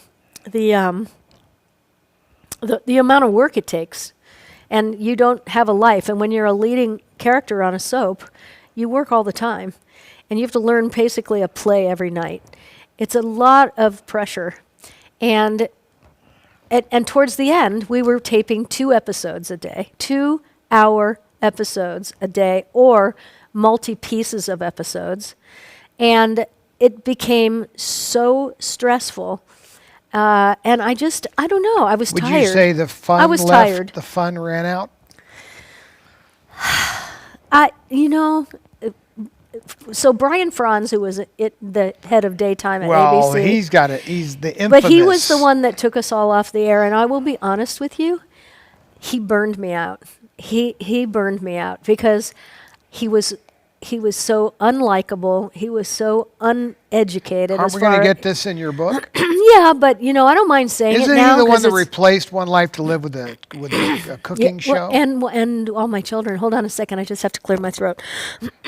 amount of work it takes, and you don't have a life. And when you're a leading character on a soap, you work all the time, and you have to learn basically a play every night. It's a lot of pressure, and and towards the end, we were taping 2 episodes a day, 2-hour episodes a day, or multi-pieces of episodes. And it became so stressful. And I don't know, I was Would tired. you say the fun I was left, tired. the fun ran out? So Brian Franz, who was the head of daytime at Well, ABC. he's the infamous. But he was the one that took us all off the air, and I will be honest with you, he burned me out. He burned me out because he was so unlikable. He was so uneducated. Aren't we going to get this in your book? Yeah, but I don't mind saying Isn't it now. he the one 'cause that it's- replaced One Life to Live with a cooking show? and all my children. Hold on a second, I just have to clear my throat.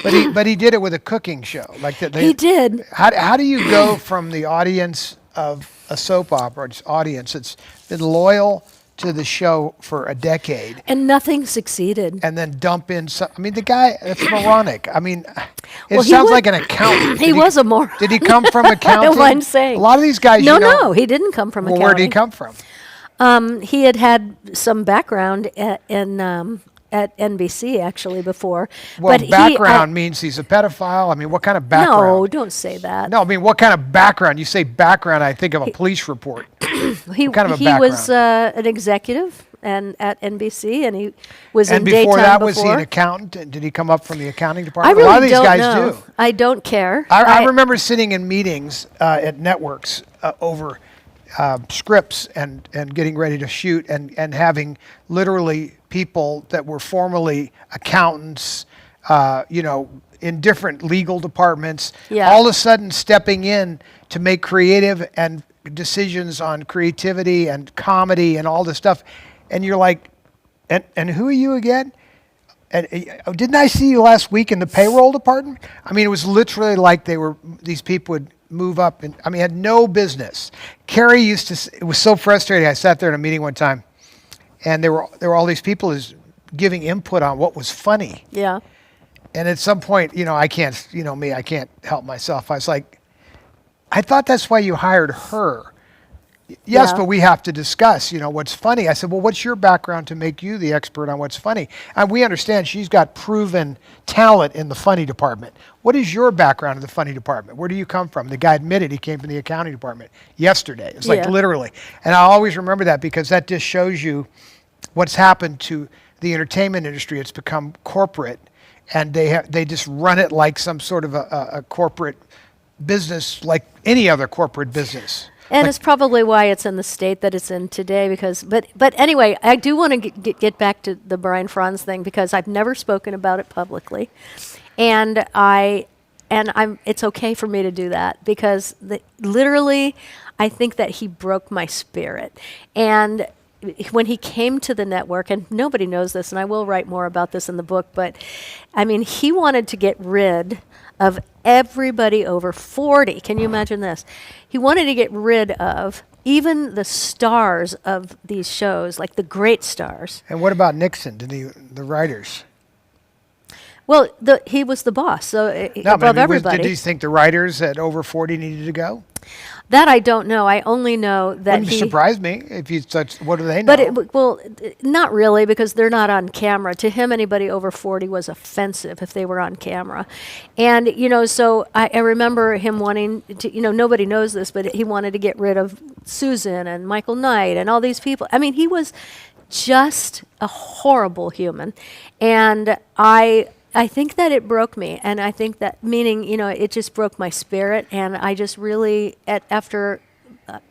But he did it with a cooking show, like that. He did. How do you go from the audience of a soap opera audience that's been loyal to the show for a decade, And nothing succeeded. and then dump in some? I mean, the guy, it's moronic. I mean, it Well, he sounds was- like an accountant. He was a moron. Did he come from I accounting? don't mind saying. A lot of these guys, No, he didn't come from Well, accounting. where did he come from? He had some background at NBC actually before. Well, but background means he's a pedophile. I mean, what kind of background? No, don't say that. No, I mean, what kind of background? You say background, I think of a police report. He kind of a he was an executive and at NBC, and he was And in before daytime that, was he an accountant? And did he come up from the accounting I department? really A lot of these don't guys know. do. I don't care. I remember sitting in meetings at networks over scripts and getting ready to shoot and having literally people that were formerly accountants, in different legal departments, Yeah. all of a sudden stepping in to make creative and decisions on creativity and comedy and all this stuff. And you're like, and who are you again? And didn't I see you last week in the payroll department? I mean, it was literally like these people would move up and, had no business. Carrie used to, it was so frustrating. I sat there in a meeting one time and there were all these people who's giving input on what was funny. Yeah. And at some point, I can't, I can't help myself. I was like, I thought that's why you hired her. Yes, Yeah. but we have to discuss, what's funny. I said, well, what's your background to make you the expert on what's funny? And we understand she's got proven talent in the funny department. What is your background in the funny department? Where do you come from? The guy admitted he came from the accounting department yesterday. It's like Yeah. literally. And I always remember that because that just shows you what's happened to the entertainment industry. It's become corporate, and they just run it like some sort of a corporate business, like any other corporate business. And it's probably why it's in the state that it's in today. But anyway, I do want to get back to the Brian Franz thing because I've never spoken about it publicly, and it's okay for me to do that because literally, I think that he broke my spirit. And when he came to the network, and nobody knows this, and I will write more about this in the book, but he wanted to get rid of everybody over 40. Can you imagine this? He wanted to get rid of even the stars of these shows, like the great stars. And what about Nixon? The writers? Well, he was the boss, so No, above but everybody. did he think the writers at over 40 needed to go? That I don't know. I only know that Wouldn't he. surprise me if you such. What do they know? But not really, because they're not on camera. To him, anybody over 40 was offensive if they were on camera, and so I remember him wanting to. Nobody knows this, but he wanted to get rid of Susan and Michael Knight and all these people. He was just a horrible human, and I think that it broke me, and I think that meaning, it just broke my spirit, and I just really, after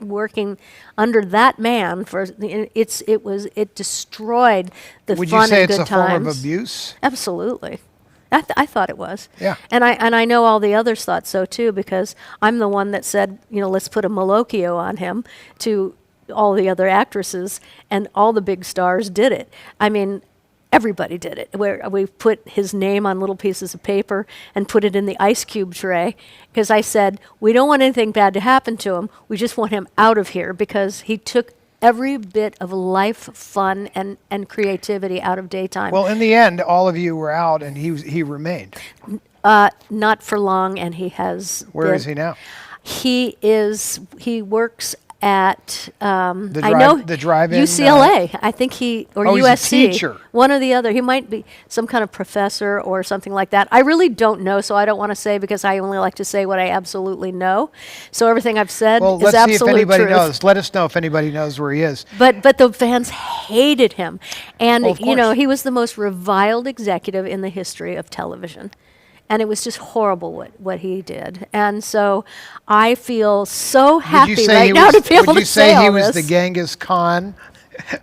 working under that man it destroyed the Would fun you say and it's good a form times. of abuse? Absolutely. I thought it was. Yeah. And I know all the others thought so too, because I'm the one that said, let's put a Malocchio on him to all the other actresses, and all the big stars did it. Everybody did it, where we put his name on little pieces of paper and put it in the ice cube tray, because I said, we don't want anything bad to happen to him. We just want him out of here, because he took every bit of life, fun, and creativity out of daytime. Well, in the end, all of you were out, and he remained. Not for long, and he has Where been- is he now? He works at The I know drive-in, UCLA. I think he or Oh, he's a USC. teacher. One or the other. He might be some kind of professor or something like that. I really don't know, so I don't want to say because I only like to say what I absolutely know. So everything I've said Well, is let's see if absolute anybody truth. knows. Let us know if anybody knows where he is. But the fans hated him, and Well, of you know course. he was the most reviled executive in the history of television, and it was just horrible what he did. And so I feel so happy right now to be able would you to say he all was this. the Genghis Khan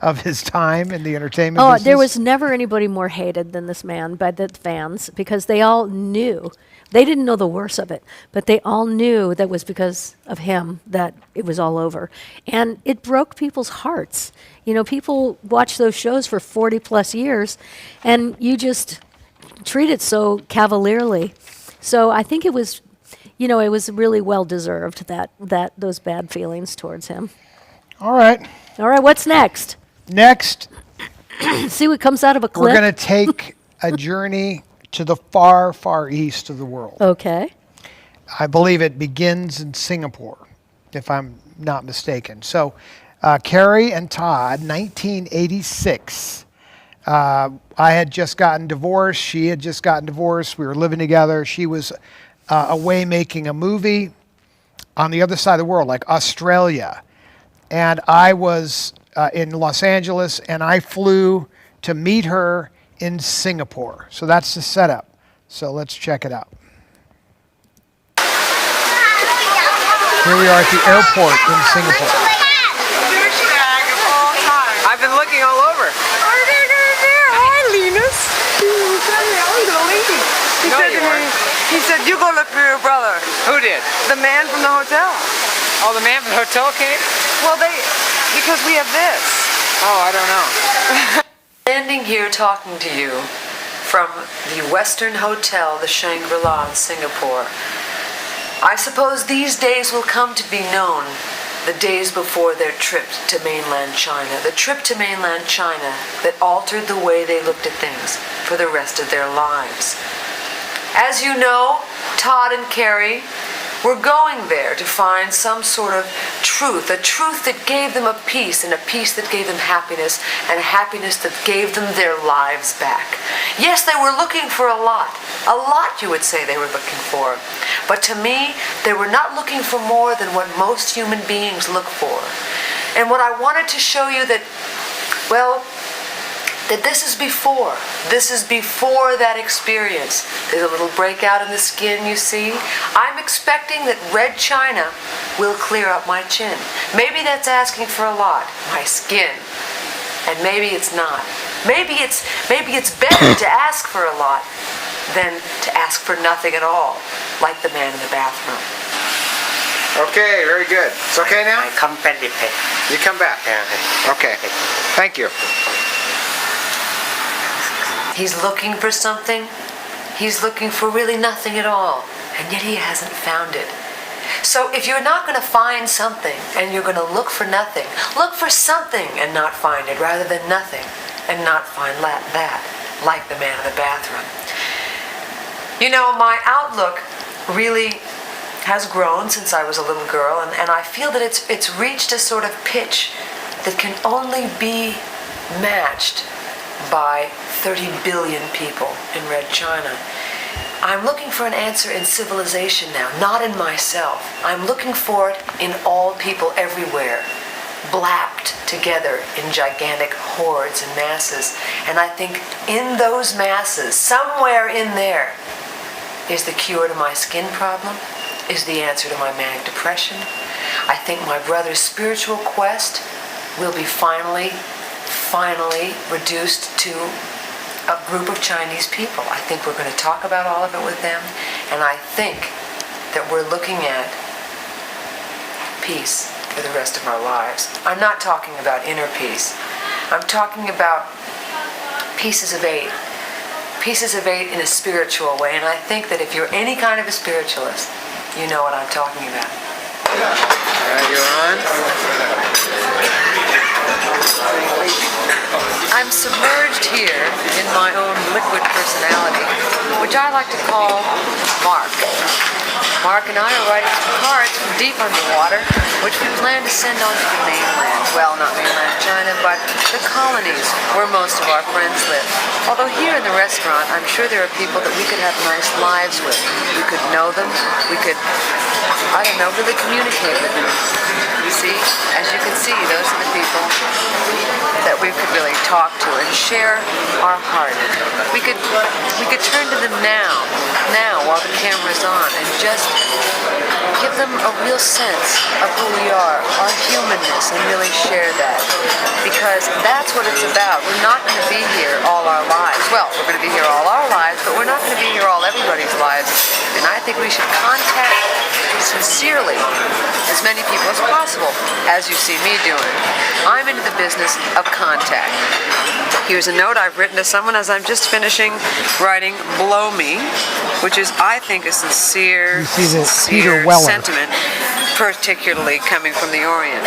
of his time in the entertainment Oh, business? there was never anybody more hated than this man by the fans because they all knew. They didn't know the worst of it, but they all knew that was because of him that it was all over. And it broke people's hearts. You know, people watch those shows for 40 plus years, and you just treat it so cavalierly. So I think it was, you know, it was really well deserved that those bad feelings towards him. All right. All right, what's next? Next, See what comes out of a clip? we're going to take a journey to the far, far east of the world. Okay. I believe it begins in Singapore, if I'm not mistaken. So, Carrie and Todd, 1986. I had just gotten divorced. She had just gotten divorced. We were living together. She was away making a movie on the other side of the world, like Australia. And I was in Los Angeles, and I flew to meet her in Singapore. So that's the setup. So let's check it out. Here we are at the airport in Singapore. I've been looking all over. Hi, Linus. He said, you go look for your brother. Who did? The man from the hotel. Oh, the man from the hotel came? Well, because we have this. Oh, I don't know. Standing here talking to you from the Western Hotel, the Shangri-La in Singapore. I suppose these days will come to be known, the days before their trip to mainland China. The trip to mainland China that altered the way they looked at things for the rest of their lives. As you know, Todd and Carrie were going there to find some sort of truth, a truth that gave them a peace, and a peace that gave them happiness, and a happiness that gave them their lives back. Yes, they were looking for a lot you would say they were looking for. But to me, they were not looking for more than what most human beings look for. And what I wanted to show you that, well, that this is before that experience. There's a little breakout in the skin, you see. I'm expecting that red china will clear up my chin. Maybe that's asking for a lot, my skin. And maybe it's not. Maybe it's better to ask for a lot than to ask for nothing at all, like the man in the bathroom. Okay, very good. It's okay now? I come back. You come back? Yeah. Okay. Thank you. He's looking for something. He's looking for really nothing at all, and yet he hasn't found it. So if you're not going to find something and you're going to look for nothing, look for something and not find it rather than nothing and not find that, like the man in the bathroom. You know, my outlook really has grown since I was a little girl, and I feel that it's reached a sort of pitch that can only be matched by 30 billion people in Red China. I'm looking for an answer in civilization now, not in myself. I'm looking for it in all people everywhere, blapped together in gigantic hordes and masses. And I think in those masses, somewhere in there, is the cure to my skin problem, is the answer to my manic depression. I think my brother's spiritual quest will be finally reduced to a group of Chinese people. I think we're going to talk about all of it with them, and I think that we're looking at peace for the rest of our lives. I'm not talking about inner peace. I'm talking about pieces of eight in a spiritual way, and I think that if you're any kind of a spiritualist, you know what I'm talking about. You're on. I'm submerged here in my own liquid personality, which I like to call Mark Mark and I are writing some cards from deep underwater, which we plan to send on to the mainland. Well, not mainland China, but the colonies where most of our friends live. Although here in the restaurant, I'm sure there are people that we could have nice lives with. We could know them. We could, I don't know, really communicate with them. You see, as you can see, those are the people that we could really talk to and share our heart. We could turn to them now while the camera's on, and just give them a real sense of who we are, our humanness, and really share that. Because that's what it's about. We're not going to be here all our lives. Well, we're going to be here all our lives, but we're not going to be here all everybody's lives. And I think we should contact sincerely as many people as possible, as you see me doing. I'm into the business of contact. Here's a note I've written to someone as I'm just finishing writing Blow Me, which is, I think, a sincere sentiment, particularly coming from the Orient.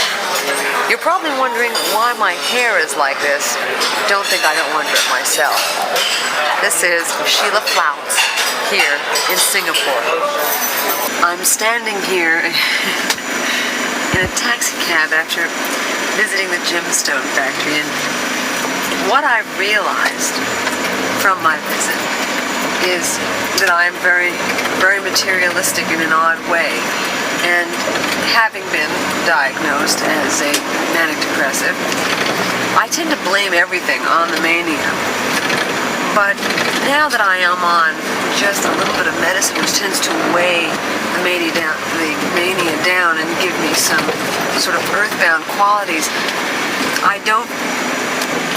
You're probably wondering why my hair is like this. Don't think I don't wonder it myself. This is Sheila Flouts here in Singapore. I'm standing here in a taxi cab after visiting the gemstone factory, and what I've realized from my visit is that I'm very, very materialistic in an odd way. And having been diagnosed as a manic depressive, I tend to blame everything on the mania. But now that I am on just a little bit of medicine, which tends to weigh the mania down and give me some sort of earthbound qualities, I don't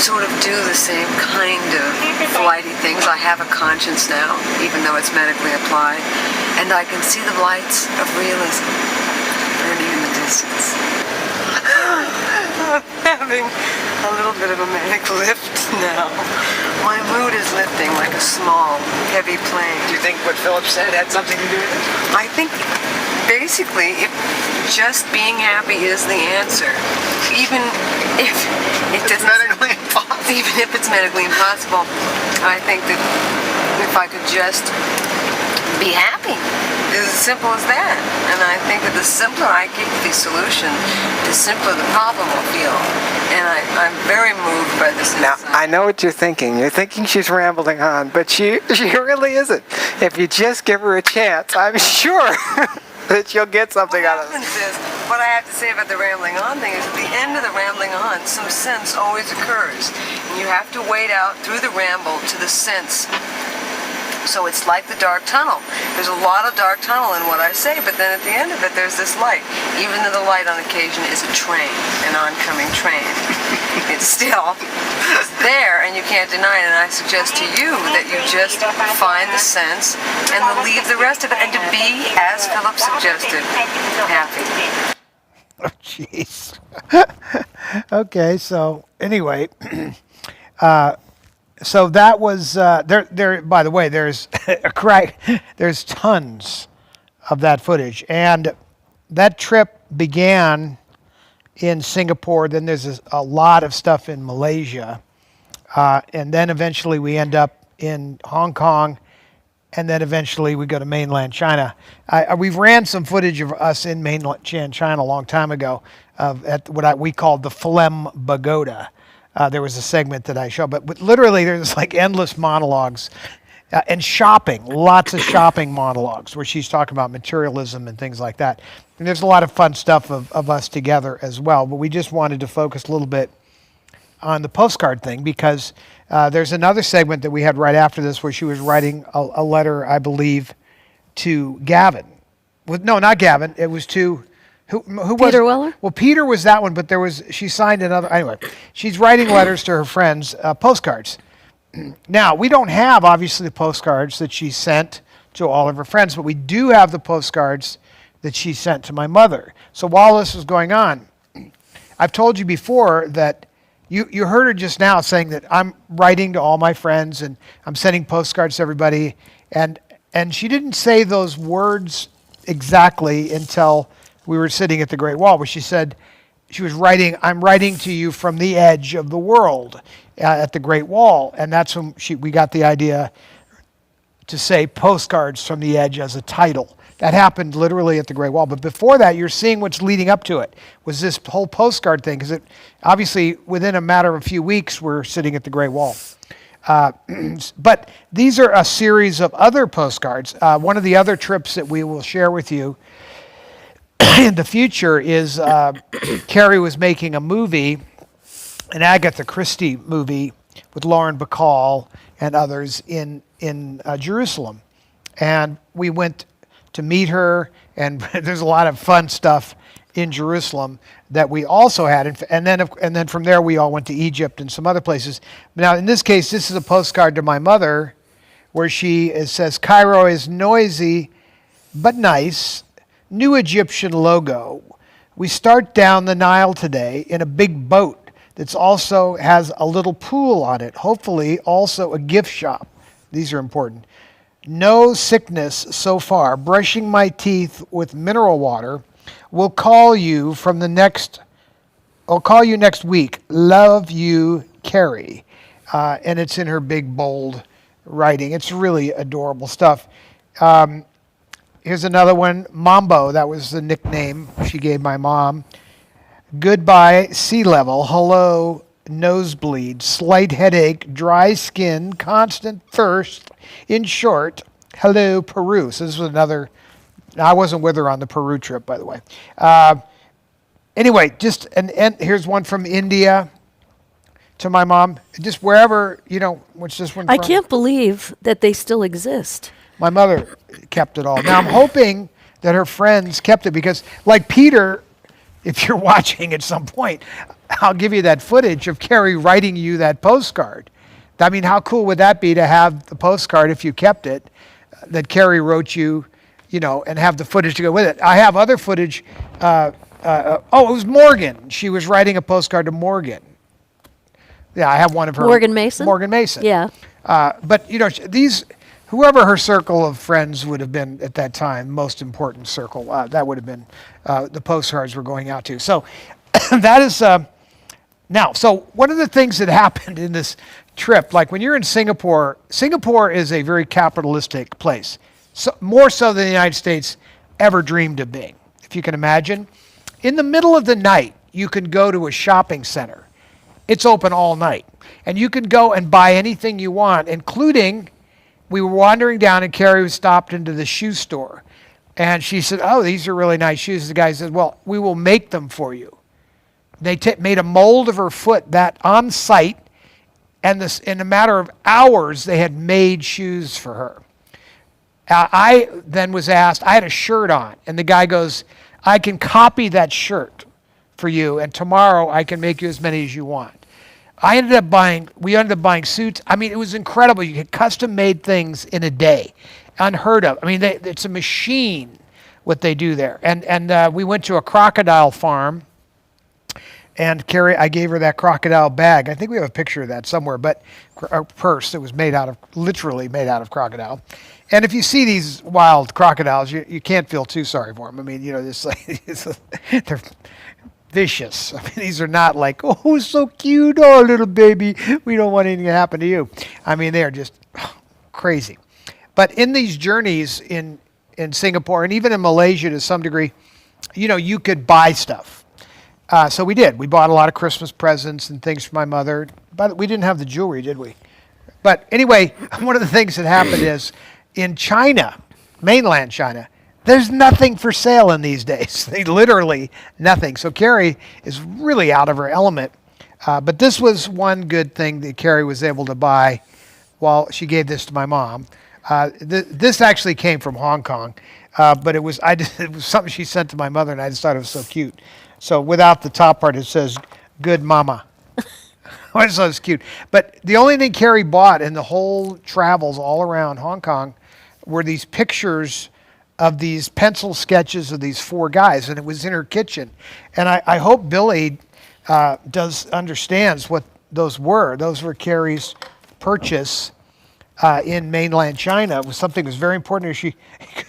sort of do the same kind of flighty things. I have a conscience now, even though it's medically applied, and I can see the lights of realism burning in the distance. I'm having a little bit of a manic lift now. My mood is lifting like a small, heavy plane. Do you think what Philip said had something to do with it? I think basically if just being happy is the answer, even if it's medically impossible. Even if it's medically impossible, I think that if I could just be happy, it's as simple as that. And I think that the simpler I get the solution, the simpler the problem will feel. And I'm very moved by this. Now, I know what you're thinking. You're thinking she's rambling on, but she really isn't. If you just give her a chance, I'm sure that you'll get something out of it. What I have to say about the rambling on thing is at the end of the rambling on, some sense always occurs. And you have to wait out through the ramble to the sense. So it's like the dark tunnel. There's a lot of dark tunnel in what I say, but then at the end of it, there's this light. Even though the light on occasion is a train, an oncoming train, it's still there, and you can't deny it. And I suggest to you that you just find the sense and leave the rest of it, and to be, as Philip suggested, happy. Oh, jeez. Okay, so anyway, so that was there. By the way, there's there's tons of that footage, and that trip began in Singapore. Then there's a lot of stuff in Malaysia, and then eventually we end up in Hong Kong, and then eventually we go to mainland China. We've ran some footage of us in mainland China a long time ago at what we called the Phlegm Pagoda. There was a segment that I showed, but literally there's like endless monologues and shopping, lots of shopping monologues where she's talking about materialism and things like that. And there's a lot of fun stuff of us together as well, but we just wanted to focus a little bit on the postcard thing because there's another segment that we had right after this where she was writing a letter, I believe, to Gavin. No, not Gavin. It was to... Who was Peter Weller? Well, Peter was that one, but she signed another. Anyway, she's writing letters to her friends, postcards. Now, we don't have, obviously, the postcards that she sent to all of her friends, but we do have the postcards that she sent to my mother. So while this was going on, I've told you before that you heard her just now saying that I'm writing to all my friends and I'm sending postcards to everybody, and she didn't say those words exactly until we were sitting at the Great Wall, where she said she was writing, I'm writing to you from the edge of the world at the Great Wall. And that's when we got the idea to say postcards from the edge as a title. That happened literally at the Great Wall. But before that, you're seeing what's leading up to it, was this whole postcard thing, because it obviously within a matter of a few weeks, we're sitting at the Great Wall. But these are a series of other postcards. One of the other trips that we will share with you in the future is Carrie was making a movie, an Agatha Christie movie with Lauren Bacall and others in Jerusalem. And we went to meet her, and there's a lot of fun stuff in Jerusalem that we also had. And then from there, we all went to Egypt and some other places. Now, in this case, this is a postcard to my mother where it says, Cairo is noisy but nice. New Egyptian logo. We start down the Nile today in a big boat that also has a little pool on it. Hopefully also a gift shop. These are important. No sickness so far. Brushing my teeth with mineral water. I'll call you next week. Love you, Carrie. And it's in her big, bold writing. It's really adorable stuff. Here's another one. Mambo, that was the nickname she gave my mom. Goodbye, sea level. Hello, nosebleed. Slight headache, dry skin, constant thirst. In short, hello, Peru. So this was another. I wasn't with her on the Peru trip, by the way. Anyway, and here's one from India to my mom. Just wherever, what's this one from? I can't believe that they still exist. My mother kept it all. Now, I'm hoping that her friends kept it because, like Peter, if you're watching at some point, I'll give you that footage of Carrie writing you that postcard. I mean, how cool would that be to have the postcard, if you kept it, that Carrie wrote you, and have the footage to go with it. I have other footage. It was Morgan. She was writing a postcard to Morgan. Yeah, I have one of her. Morgan Mason? Morgan Mason. Yeah. But, whoever her circle of friends would have been at that time, most important circle, that would have been the postcards we're going out to. So that is, now, so one of the things that happened in this trip, like when you're in Singapore is a very capitalistic place, so, more so than the United States ever dreamed of being, if you can imagine. In the middle of the night, you can go to a shopping center. It's open all night. And you can go and buy anything you want, including, we were wandering down and Carrie stopped into the shoe store. And she said, oh, these are really nice shoes. The guy said, well, we will make them for you. They made a mold of her foot that on site, and in a matter of hours, they had made shoes for her. I then was asked, I had a shirt on, and the guy goes, I can copy that shirt for you, and tomorrow I can make you as many as you want. We ended up buying suits. I mean, it was incredible. You get custom-made things in a day. Unheard of. I mean, it's a machine what they do there. And we went to a crocodile farm, and Carrie, I gave her that crocodile bag. I think we have a picture of that somewhere, but a purse that was literally made out of crocodile. And if you see these wild crocodiles, you can't feel too sorry for them. I mean, they're vicious. I mean, these are not like, oh, so cute, oh, little baby, we don't want anything to happen to you. I mean, they are just crazy. But in these journeys in Singapore and even in Malaysia to some degree, you could buy stuff. So we did. We bought a lot of Christmas presents and things for my mother. But we didn't have the jewelry, did we? But anyway, one of the things that happened is in China, mainland China, there's nothing for sale in these days. Literally nothing. So Carrie is really out of her element. But this was one good thing that Carrie was able to buy while she gave this to my mom. This actually came from Hong Kong, but it was something she sent to my mother, and I just thought it was so cute. So without the top part, it says, good mama. I just thought it was cute. But the only thing Carrie bought in the whole travels all around Hong Kong were these pictures of these pencil sketches of these four guys, and it was in her kitchen. And I hope Billy understands what those were. Those were Carrie's purchase in mainland China. It was something that was very important to her.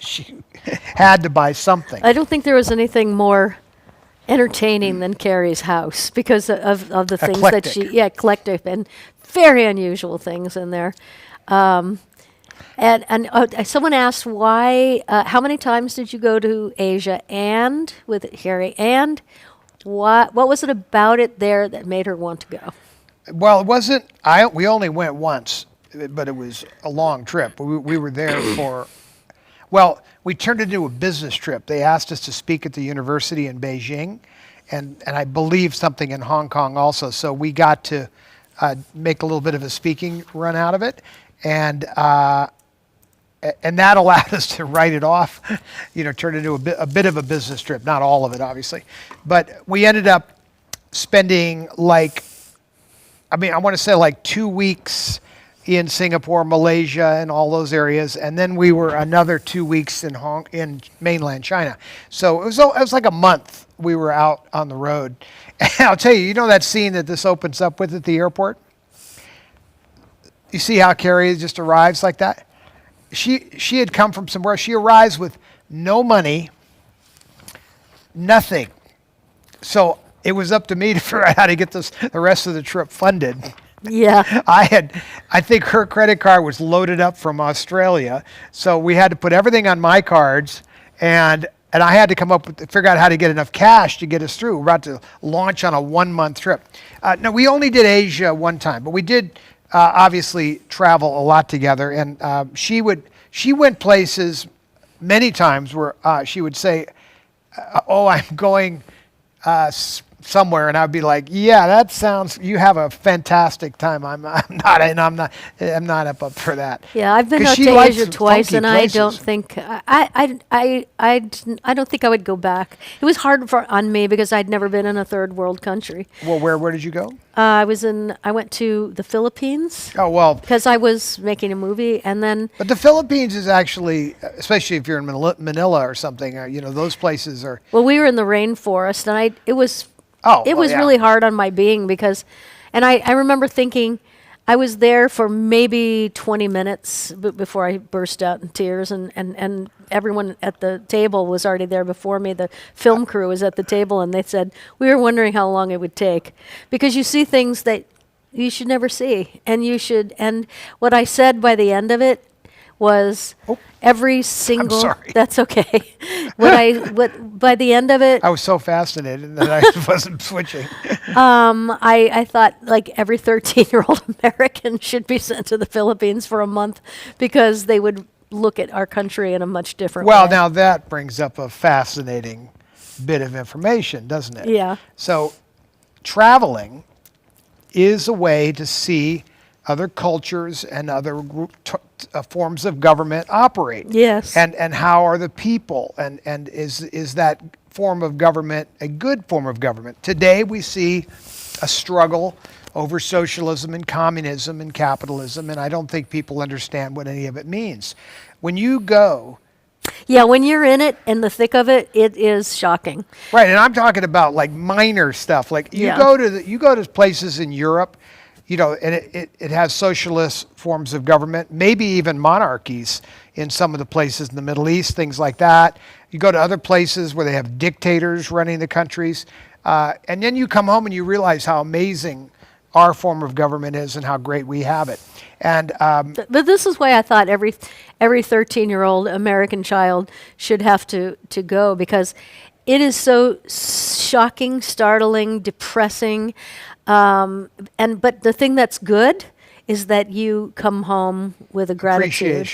She had to buy something. I don't think there was anything more entertaining than Carrie's house because of the things that eclectic and very unusual things in there. And someone asked why, how many times did you go to Asia and with Harry, and what was it about it there that made her want to go? Well, it wasn't. We only went once, but it was a long trip. We were there for. Well, we turned it into a business trip. They asked us to speak at the university in Beijing, and I believe something in Hong Kong also. So we got to make a little bit of a speaking run out of it, and that allowed us to write it off, turn it into a bit of a business trip. Not all of it, obviously, but we ended up spending I want to say like 2 weeks in Singapore, Malaysia, and all those areas, and then we were another 2 weeks in mainland China. So it was like a month we were out on the road. And I'll tell you, that scene that this opens up with at the airport? You see how Carrie just arrives like that? She had come from somewhere. She arrives with no money, nothing. So it was up to me to figure out how to get the rest of the trip funded. Yeah. I think her credit card was loaded up from Australia, so we had to put everything on my cards, and I had to figure out how to get enough cash to get us through. We're about to launch on a 1-month trip. No, we only did Asia one time, but we did obviously travel a lot together, and she went places many times where she would say, "Oh, I'm going somewhere," and I'd be like, "Yeah, that sounds. You have a fantastic time. I'm not up for that." Yeah, I've been out to Asia twice, and I don't think I don't think I would go back. It was hard on me because I'd never been in a third world country. Well, where did you go? I went to the Philippines. Oh, well, because I was making a movie, and then. But the Philippines is actually, especially if you're in Manila or something, those places are. Well, we were in the rainforest, and it was yeah. really hard on my being because, and I remember thinking, I was there for maybe 20 minutes before I burst out in tears, and everyone at the table was already there before me. The film crew was at the table, and they said, we were wondering how long it would take, because you see things that you should never see, and what I said by the end of it was every single. I'm sorry. That's okay. What by the end of it, I was so fascinated that I wasn't switching. I thought like every 13-year-old American should be sent to the Philippines for a month because they would look at our country in a much different way. Well, now that brings up a fascinating bit of information, doesn't it? Yeah. So, traveling is a way to see other cultures and other forms of government operate. Yes. And how are the people, and is that form of government a good form of government? Today we see a struggle over socialism and communism and capitalism, and I don't think people understand what any of it means. When you go... Yeah, when you're in it, in the thick of it, it is shocking. Right, and I'm talking about like minor stuff. Like you go to places in Europe, and it has socialist forms of government, maybe even monarchies in some of the places in the Middle East, things like that. You go to other places where they have dictators running the countries, and then you come home and you realize how amazing our form of government is and how great we have it. And but this is why I thought every 13-year-old American child should have to go, because it is so shocking, startling, depressing. But the thing that's good is that you come home with a gratitude,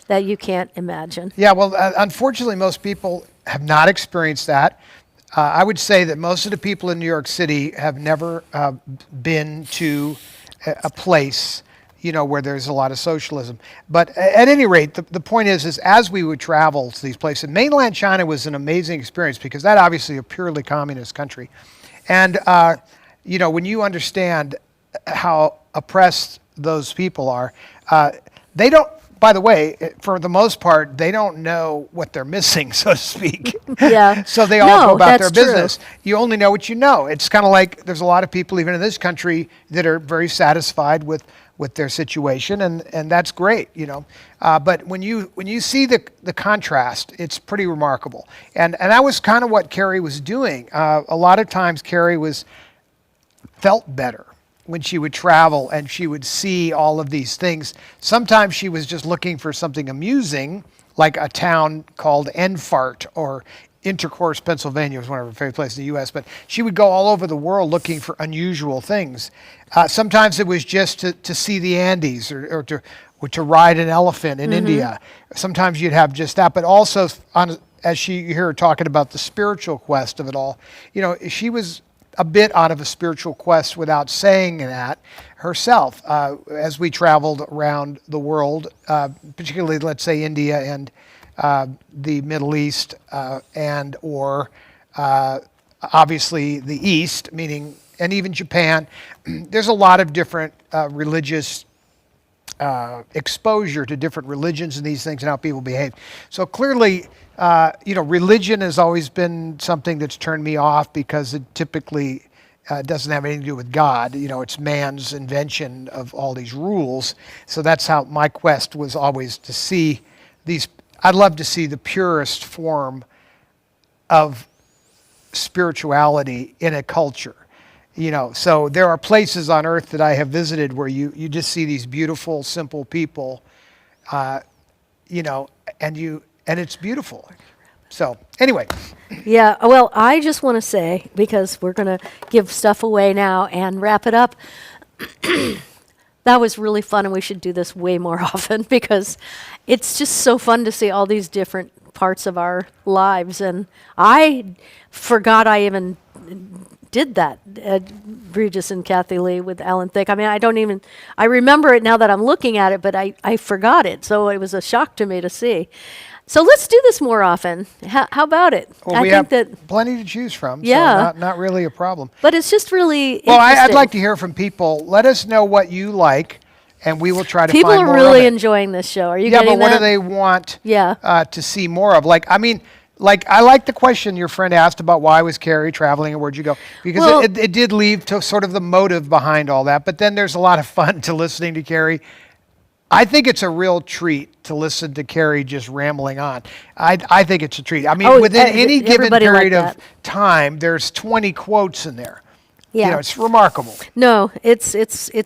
that you can't imagine. Yeah, well, unfortunately, most people have not experienced that. I would say that most of the people in New York City have never been to a place, where there's a lot of socialism. But at any rate, the point is as we would travel to these places, mainland China was an amazing experience because that obviously a purely communist country. And, when you understand how oppressed those people are, they don't, by the way, for the most part, they don't know what they're missing, so to speak. Yeah. So they all go about their that's true. business. You only know what you know. It's kind of like there's a lot of people, even in this country, that are very satisfied with their situation, and that's great, But when you see the contrast, it's pretty remarkable. And that was kind of what Carrie was doing. A lot of times Carrie felt better when she would travel and she would see all of these things. Sometimes she was just looking for something amusing, like a town called Enfart or Intercourse, Pennsylvania was one of her favorite places in the U.S., but she would go all over the world looking for unusual things. Sometimes it was just to see the Andes or to ride an elephant in India. Sometimes you'd have just that, but also as you hear her talking about the spiritual quest of it all, she was a bit out of a spiritual quest without saying that herself. As we traveled around the world, particularly, let's say, India and the Middle East or obviously the East, and even Japan, there's a lot of different religious exposure to different religions and these things and how people behave. So clearly, religion has always been something that's turned me off because it typically doesn't have anything to do with God. It's man's invention of all these rules. So that's how my quest was always to see these. I'd love to see the purest form of spirituality in a culture. So there are places on earth that I have visited where you just see these beautiful, simple people, and it's beautiful. So anyway. Yeah, well, I just want to say, because we're going to give stuff away now and wrap it up, that was really fun, and we should do this way more often because it's just so fun to see all these different parts of our lives. And I forgot I even did that, Regis and Kathy Lee with Alan Thicke. I mean, I remember it now that I'm looking at it, but I forgot it. So it was a shock to me to see. So let's do this more often. How about it? Well, we have plenty to choose from, yeah. So not really a problem. But it's just really Well, I'd like to hear from people. Let us know what you like, and we will try to people find more are really of it. enjoying this show. Are you yeah, getting but what that? do they want Yeah. to see more of? I like the question your friend asked about why was Carrie traveling and where'd you go? Because it did leave to sort of the motive behind all that. But then there's a lot of fun to listening to Carrie. I think it's a real treat to listen to Carrie just rambling on. I think it's a treat. I mean, within any given period of time, there's 20 quotes in there. Yeah. It's remarkable. No, it's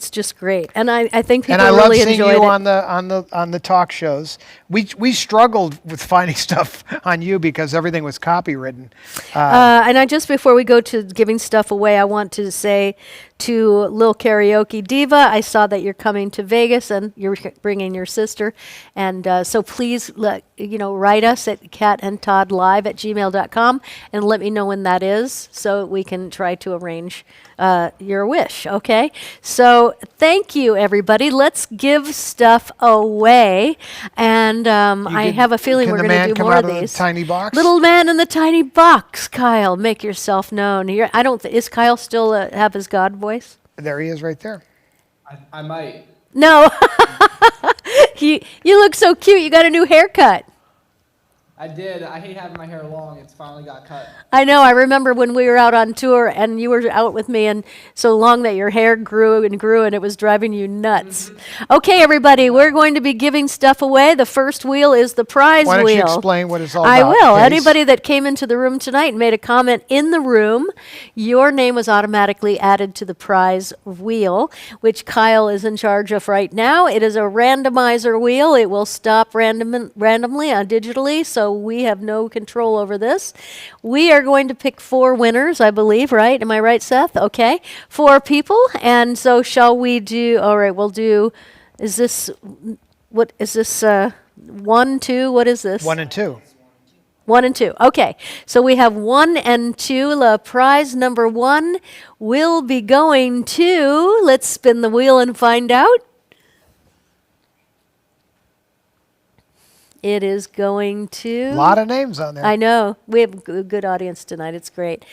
just great, and I think people and I love really seeing enjoyed you it. on the talk shows. We struggled with finding stuff on you because everything was copywritten. And I just before we go to giving stuff away, I want to say to Lil Karaoke Diva, I saw that you're coming to Vegas and you're bringing your sister, and so please write us at catandtoddlive@gmail.com and let me know when that is so we can try to arrange your wish. Okay, so thank you everybody. Let's give stuff away, and I have a feeling we're going to do more of these. Tiny box? Little man in the tiny box. Kyle, make yourself known. Is Kyle still have his God voice? There he is right there. I might. No. You look so cute. You got a new haircut. I did. I hate having my hair long. It's finally got cut. I know. I remember when we were out on tour and you were out with me and so long that your hair grew and it was driving you nuts. Okay, everybody, we're going to be giving stuff away. The first wheel is the prize wheel. Why don't you explain what it's all about? I will. Case. Anybody that came into the room tonight and made a comment in the room, your name was automatically added to the prize wheel, which Kyle is in charge of right now. It is a randomizer wheel. It will stop randomly digitally, so we have no control over this. We are going to pick 4 winners, I believe, right? Am I right, Seth? Okay. 4 people. And so shall we do, all right, we'll do, is this 1, 2, what is this? 1 and 2. 1 and 2. Okay. So we have 1 and 2. The prize number 1 will be going to, let's spin the wheel and find out. It is going to... A lot of names on there. I know. We have a good audience tonight. It's great.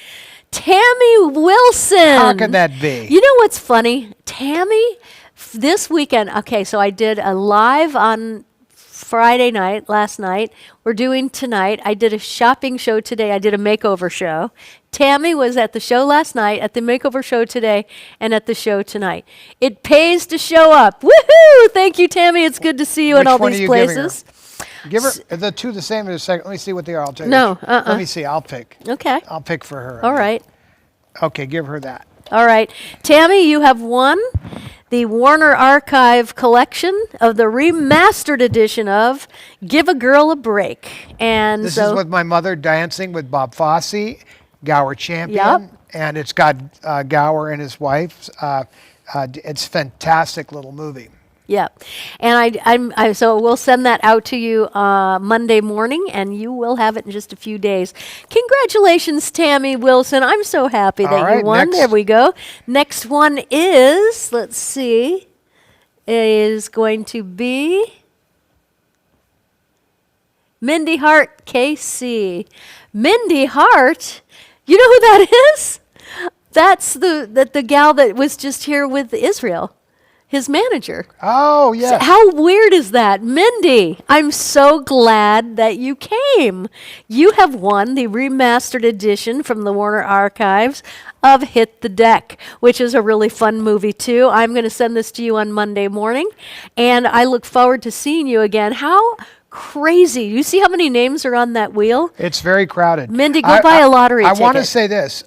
Tammy Wilson. How could that be? You know what's funny? Tammy, this weekend... Okay, so I did a live on Friday night, last night. We're doing tonight. I did a shopping show today. I did a makeover show. Tammy was at the show last night, at the makeover show today, and at the show tonight. It pays to show up. Woohoo! Thank you, Tammy. It's good to see you in all these places. Give her the 2 the same in a second. Let me see what they are. I'll tell you. No, Let me see. I'll pick. Okay. I'll pick for her. All right. Okay, give her that. All right. Tammy, you have won the Warner Archive collection of the remastered edition of Give a Girl a Break. And This so is with my mother dancing with Bob Fosse, Gower Champion, Yep. and it's got Gower and his wife. It's a fantastic little movie. yeah, and so we'll send that out to you Monday morning, and you will have it in just a few days. Congratulations, Tammy Wilson! I'm so happy that All right, you won. next. There we go. Next one is, let's see, is going to be Mindy Hart, KC. Mindy Hart, you know who that is? That's the gal that was just here with Israel. His manager. Oh, yeah. How weird is that? Mindy, I'm so glad that you came. You have won the remastered edition from the Warner Archives of Hit the Deck, which is a really fun movie, too. I'm going to send this to you on Monday morning, and I look forward to seeing you again. How crazy. You see how many names are on that wheel? It's very crowded. Mindy, go buy a lottery I ticket. want to say this,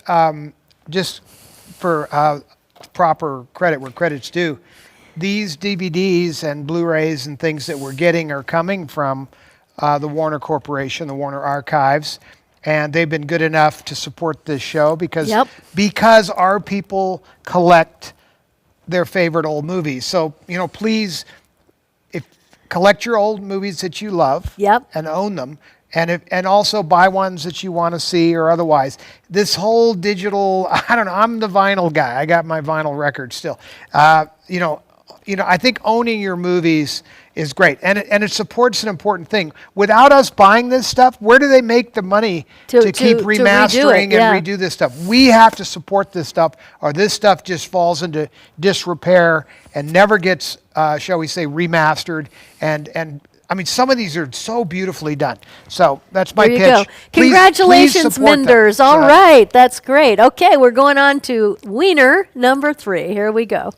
just for proper credit where credit's due. These DVDs and Blu-rays and things that we're getting are coming from the Warner Corporation, the Warner Archives, and they've been good enough to support this show because our people collect their favorite old movies. So, please, collect your old movies that you love and own them, and also buy ones that you want to see or otherwise. This whole digital, I don't know, I'm the vinyl guy. I got my vinyl record still. I think owning your movies is great, and it supports an important thing. Without us buying this stuff, where do they make the money to keep remastering and redo this stuff? We have to support this stuff, or this stuff just falls into disrepair and never gets, shall we say, remastered. And I mean, some of these are so beautifully done. So that's my pitch. There you go. Congratulations, Minders. All right, that's great. Okay, we're going on to Wiener number 3. Here we go.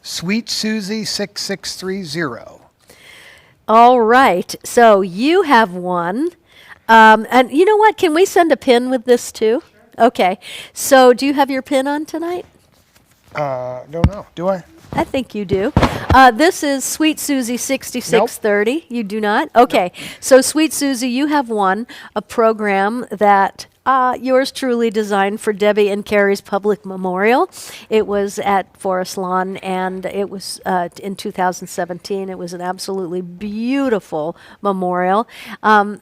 Sweet Susie 6630. All right. So you have one. And you know what? Can we send a pin with this too? Sure. Okay. So do you have your pin on tonight? Don't know. Do I? I think you do. This is Sweet Susie 6630. Nope. You do not? Okay. Nope. So Sweet Susie, you have won a program that yours truly designed for Debbie and Carrie's public memorial. It was at Forest Lawn, and it was in 2017. It was an absolutely beautiful memorial.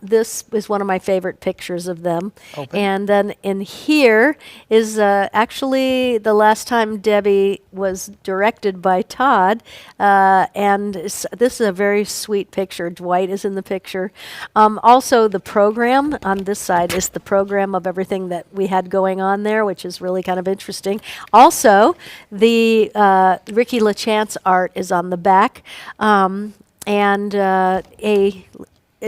This is one of my favorite pictures of them. Open. And then in here is actually the last time Debbie was directed by Todd, and this is a very sweet picture. Dwight is in the picture. Also, the program on this side is the program of everything that we had going on there, which is really kind of interesting. Also, the Ricky LaChance art is on the back, and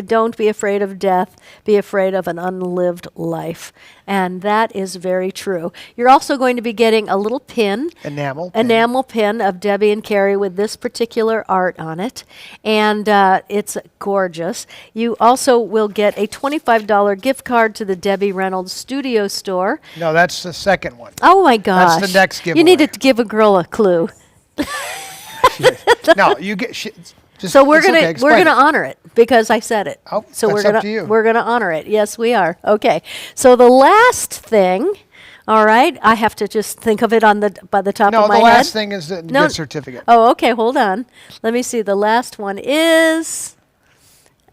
don't be afraid of death, be afraid of an unlived life. And that is very true. You're also going to be getting a little pin. Enamel pin of Debbie and Carrie with this particular art on it. And it's gorgeous. You also will get a $25 gift card to the Debbie Reynolds Studio Store. No, that's the second one. Oh, my gosh. That's the next giveaway. You need to give a girl a clue. No, you get... So we're gonna honor it because I said it. Oh, so that's up to you. We're gonna honor it. Yes, we are. Okay. So the last thing, all right. I have to just think of it by the top of my head. No, the last thing is the gift certificate. Oh, okay. Hold on. Let me see. The last one is,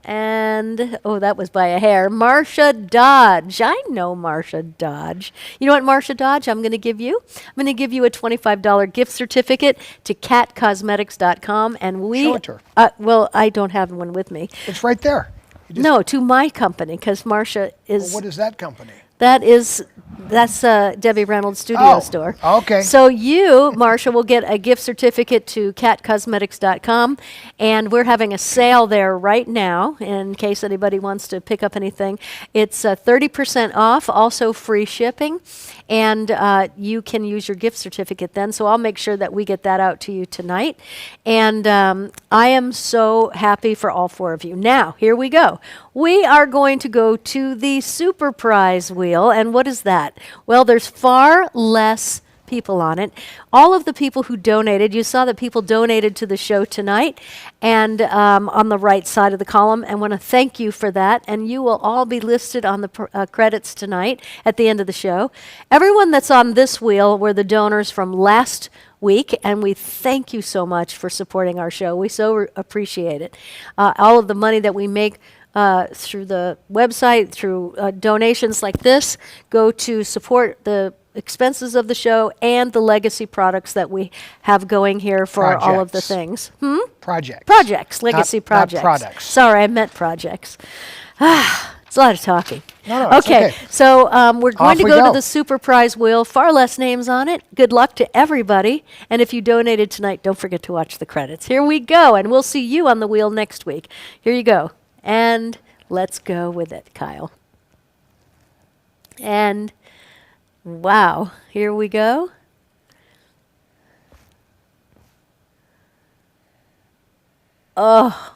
and that was by a hair. Marcia Dodge. I know Marcia Dodge. You know what, Marcia Dodge? I'm going to give you. I'm going to give you a $25 gift certificate to catcosmetics.com, and we. Show it to her. Well, I don't have one with me. It's right there. No, to my company, because Marcia is. Well, what is that company? That's Debbie Reynolds Studio Store. Okay. So you, Marcia, will get a gift certificate to catcosmetics.com, and we're having a sale there right now in case anybody wants to pick up anything. It's 30% off, also free shipping, and you can use your gift certificate then. So I'll make sure that we get that out to you tonight. And I am so happy for all 4 of you. Now, here we go. We are going to go to the super prize wheel. And what is that? Well, there's far less people on it. All of the people who donated, you saw that people donated to the show tonight, and on the right side of the column. I want to thank you for that, and you will all be listed on the credits tonight at the end of the show. Everyone that's on this wheel were the donors from last week, and we thank you so much for supporting our show. We so appreciate it. All of the money that we make through the website, through donations like this, go to support the expenses of the show and the legacy products that we have going here for all of the things. Projects, legacy Not projects. products. Sorry, I meant projects. It's a lot of talking. No, it's okay. So we're going Off to we go to go. the super prize wheel. Far less names on it. Good luck to everybody. And if you donated tonight, don't forget to watch the credits. Here we go, and we'll see you on the wheel next week. Here you go. And let's go with it, Kyle. And wow, here we go. Oh,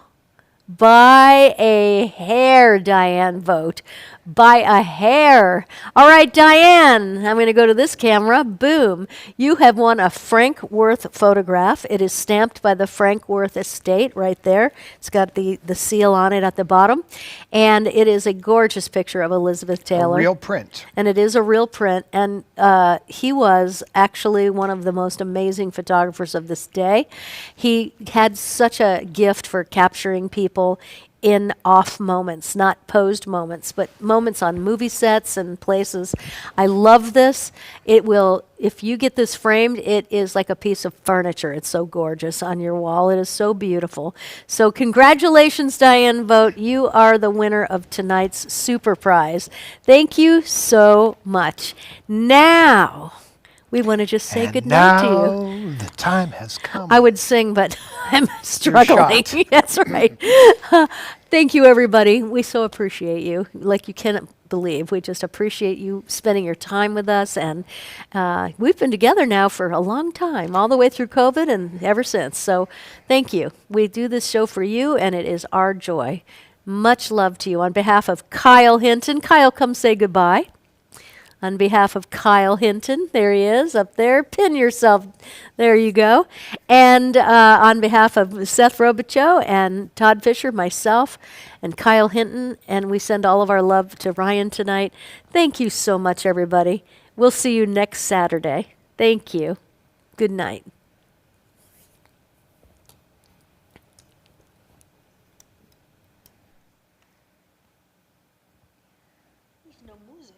by a hair, Diane vote. By a hair. All right, Diane, I'm going to go to this camera. Boom. You have won a Frank Worth photograph. It is stamped by the Frank Worth estate right there. It's got the seal on it at the bottom. And it is a gorgeous picture of Elizabeth Taylor. A real print. And it is a real print. And he was actually one of the most amazing photographers of this day. He had such a gift for capturing people in off moments, not posed moments, but moments on movie sets and places. I love this. It will, if you get this framed, it is like a piece of furniture. It's so gorgeous on your wall. It is so beautiful. So congratulations, Diane Vogt. You are the winner of tonight's super prize. Thank you so much. Now, we want to just say good night to you. Now the time has come. I would sing, but I'm struggling. shot. That's right. Thank you, everybody. We so appreciate you. Like you cannot believe. We just appreciate you spending your time with us. And we've been together now for a long time, all the way through COVID and ever since. So thank you. We do this show for you, and it is our joy. Much love to you. On behalf of Kyle Hinton, Kyle, come say goodbye. On behalf of Kyle Hinton, there he is up there. Pin yourself. There you go. And on behalf of Seth Robichaux and Todd Fisher, myself, and Kyle Hinton, and we send all of our love to Ryan tonight. Thank you so much, everybody. We'll see you next Saturday. Thank you. Good night. There's no music.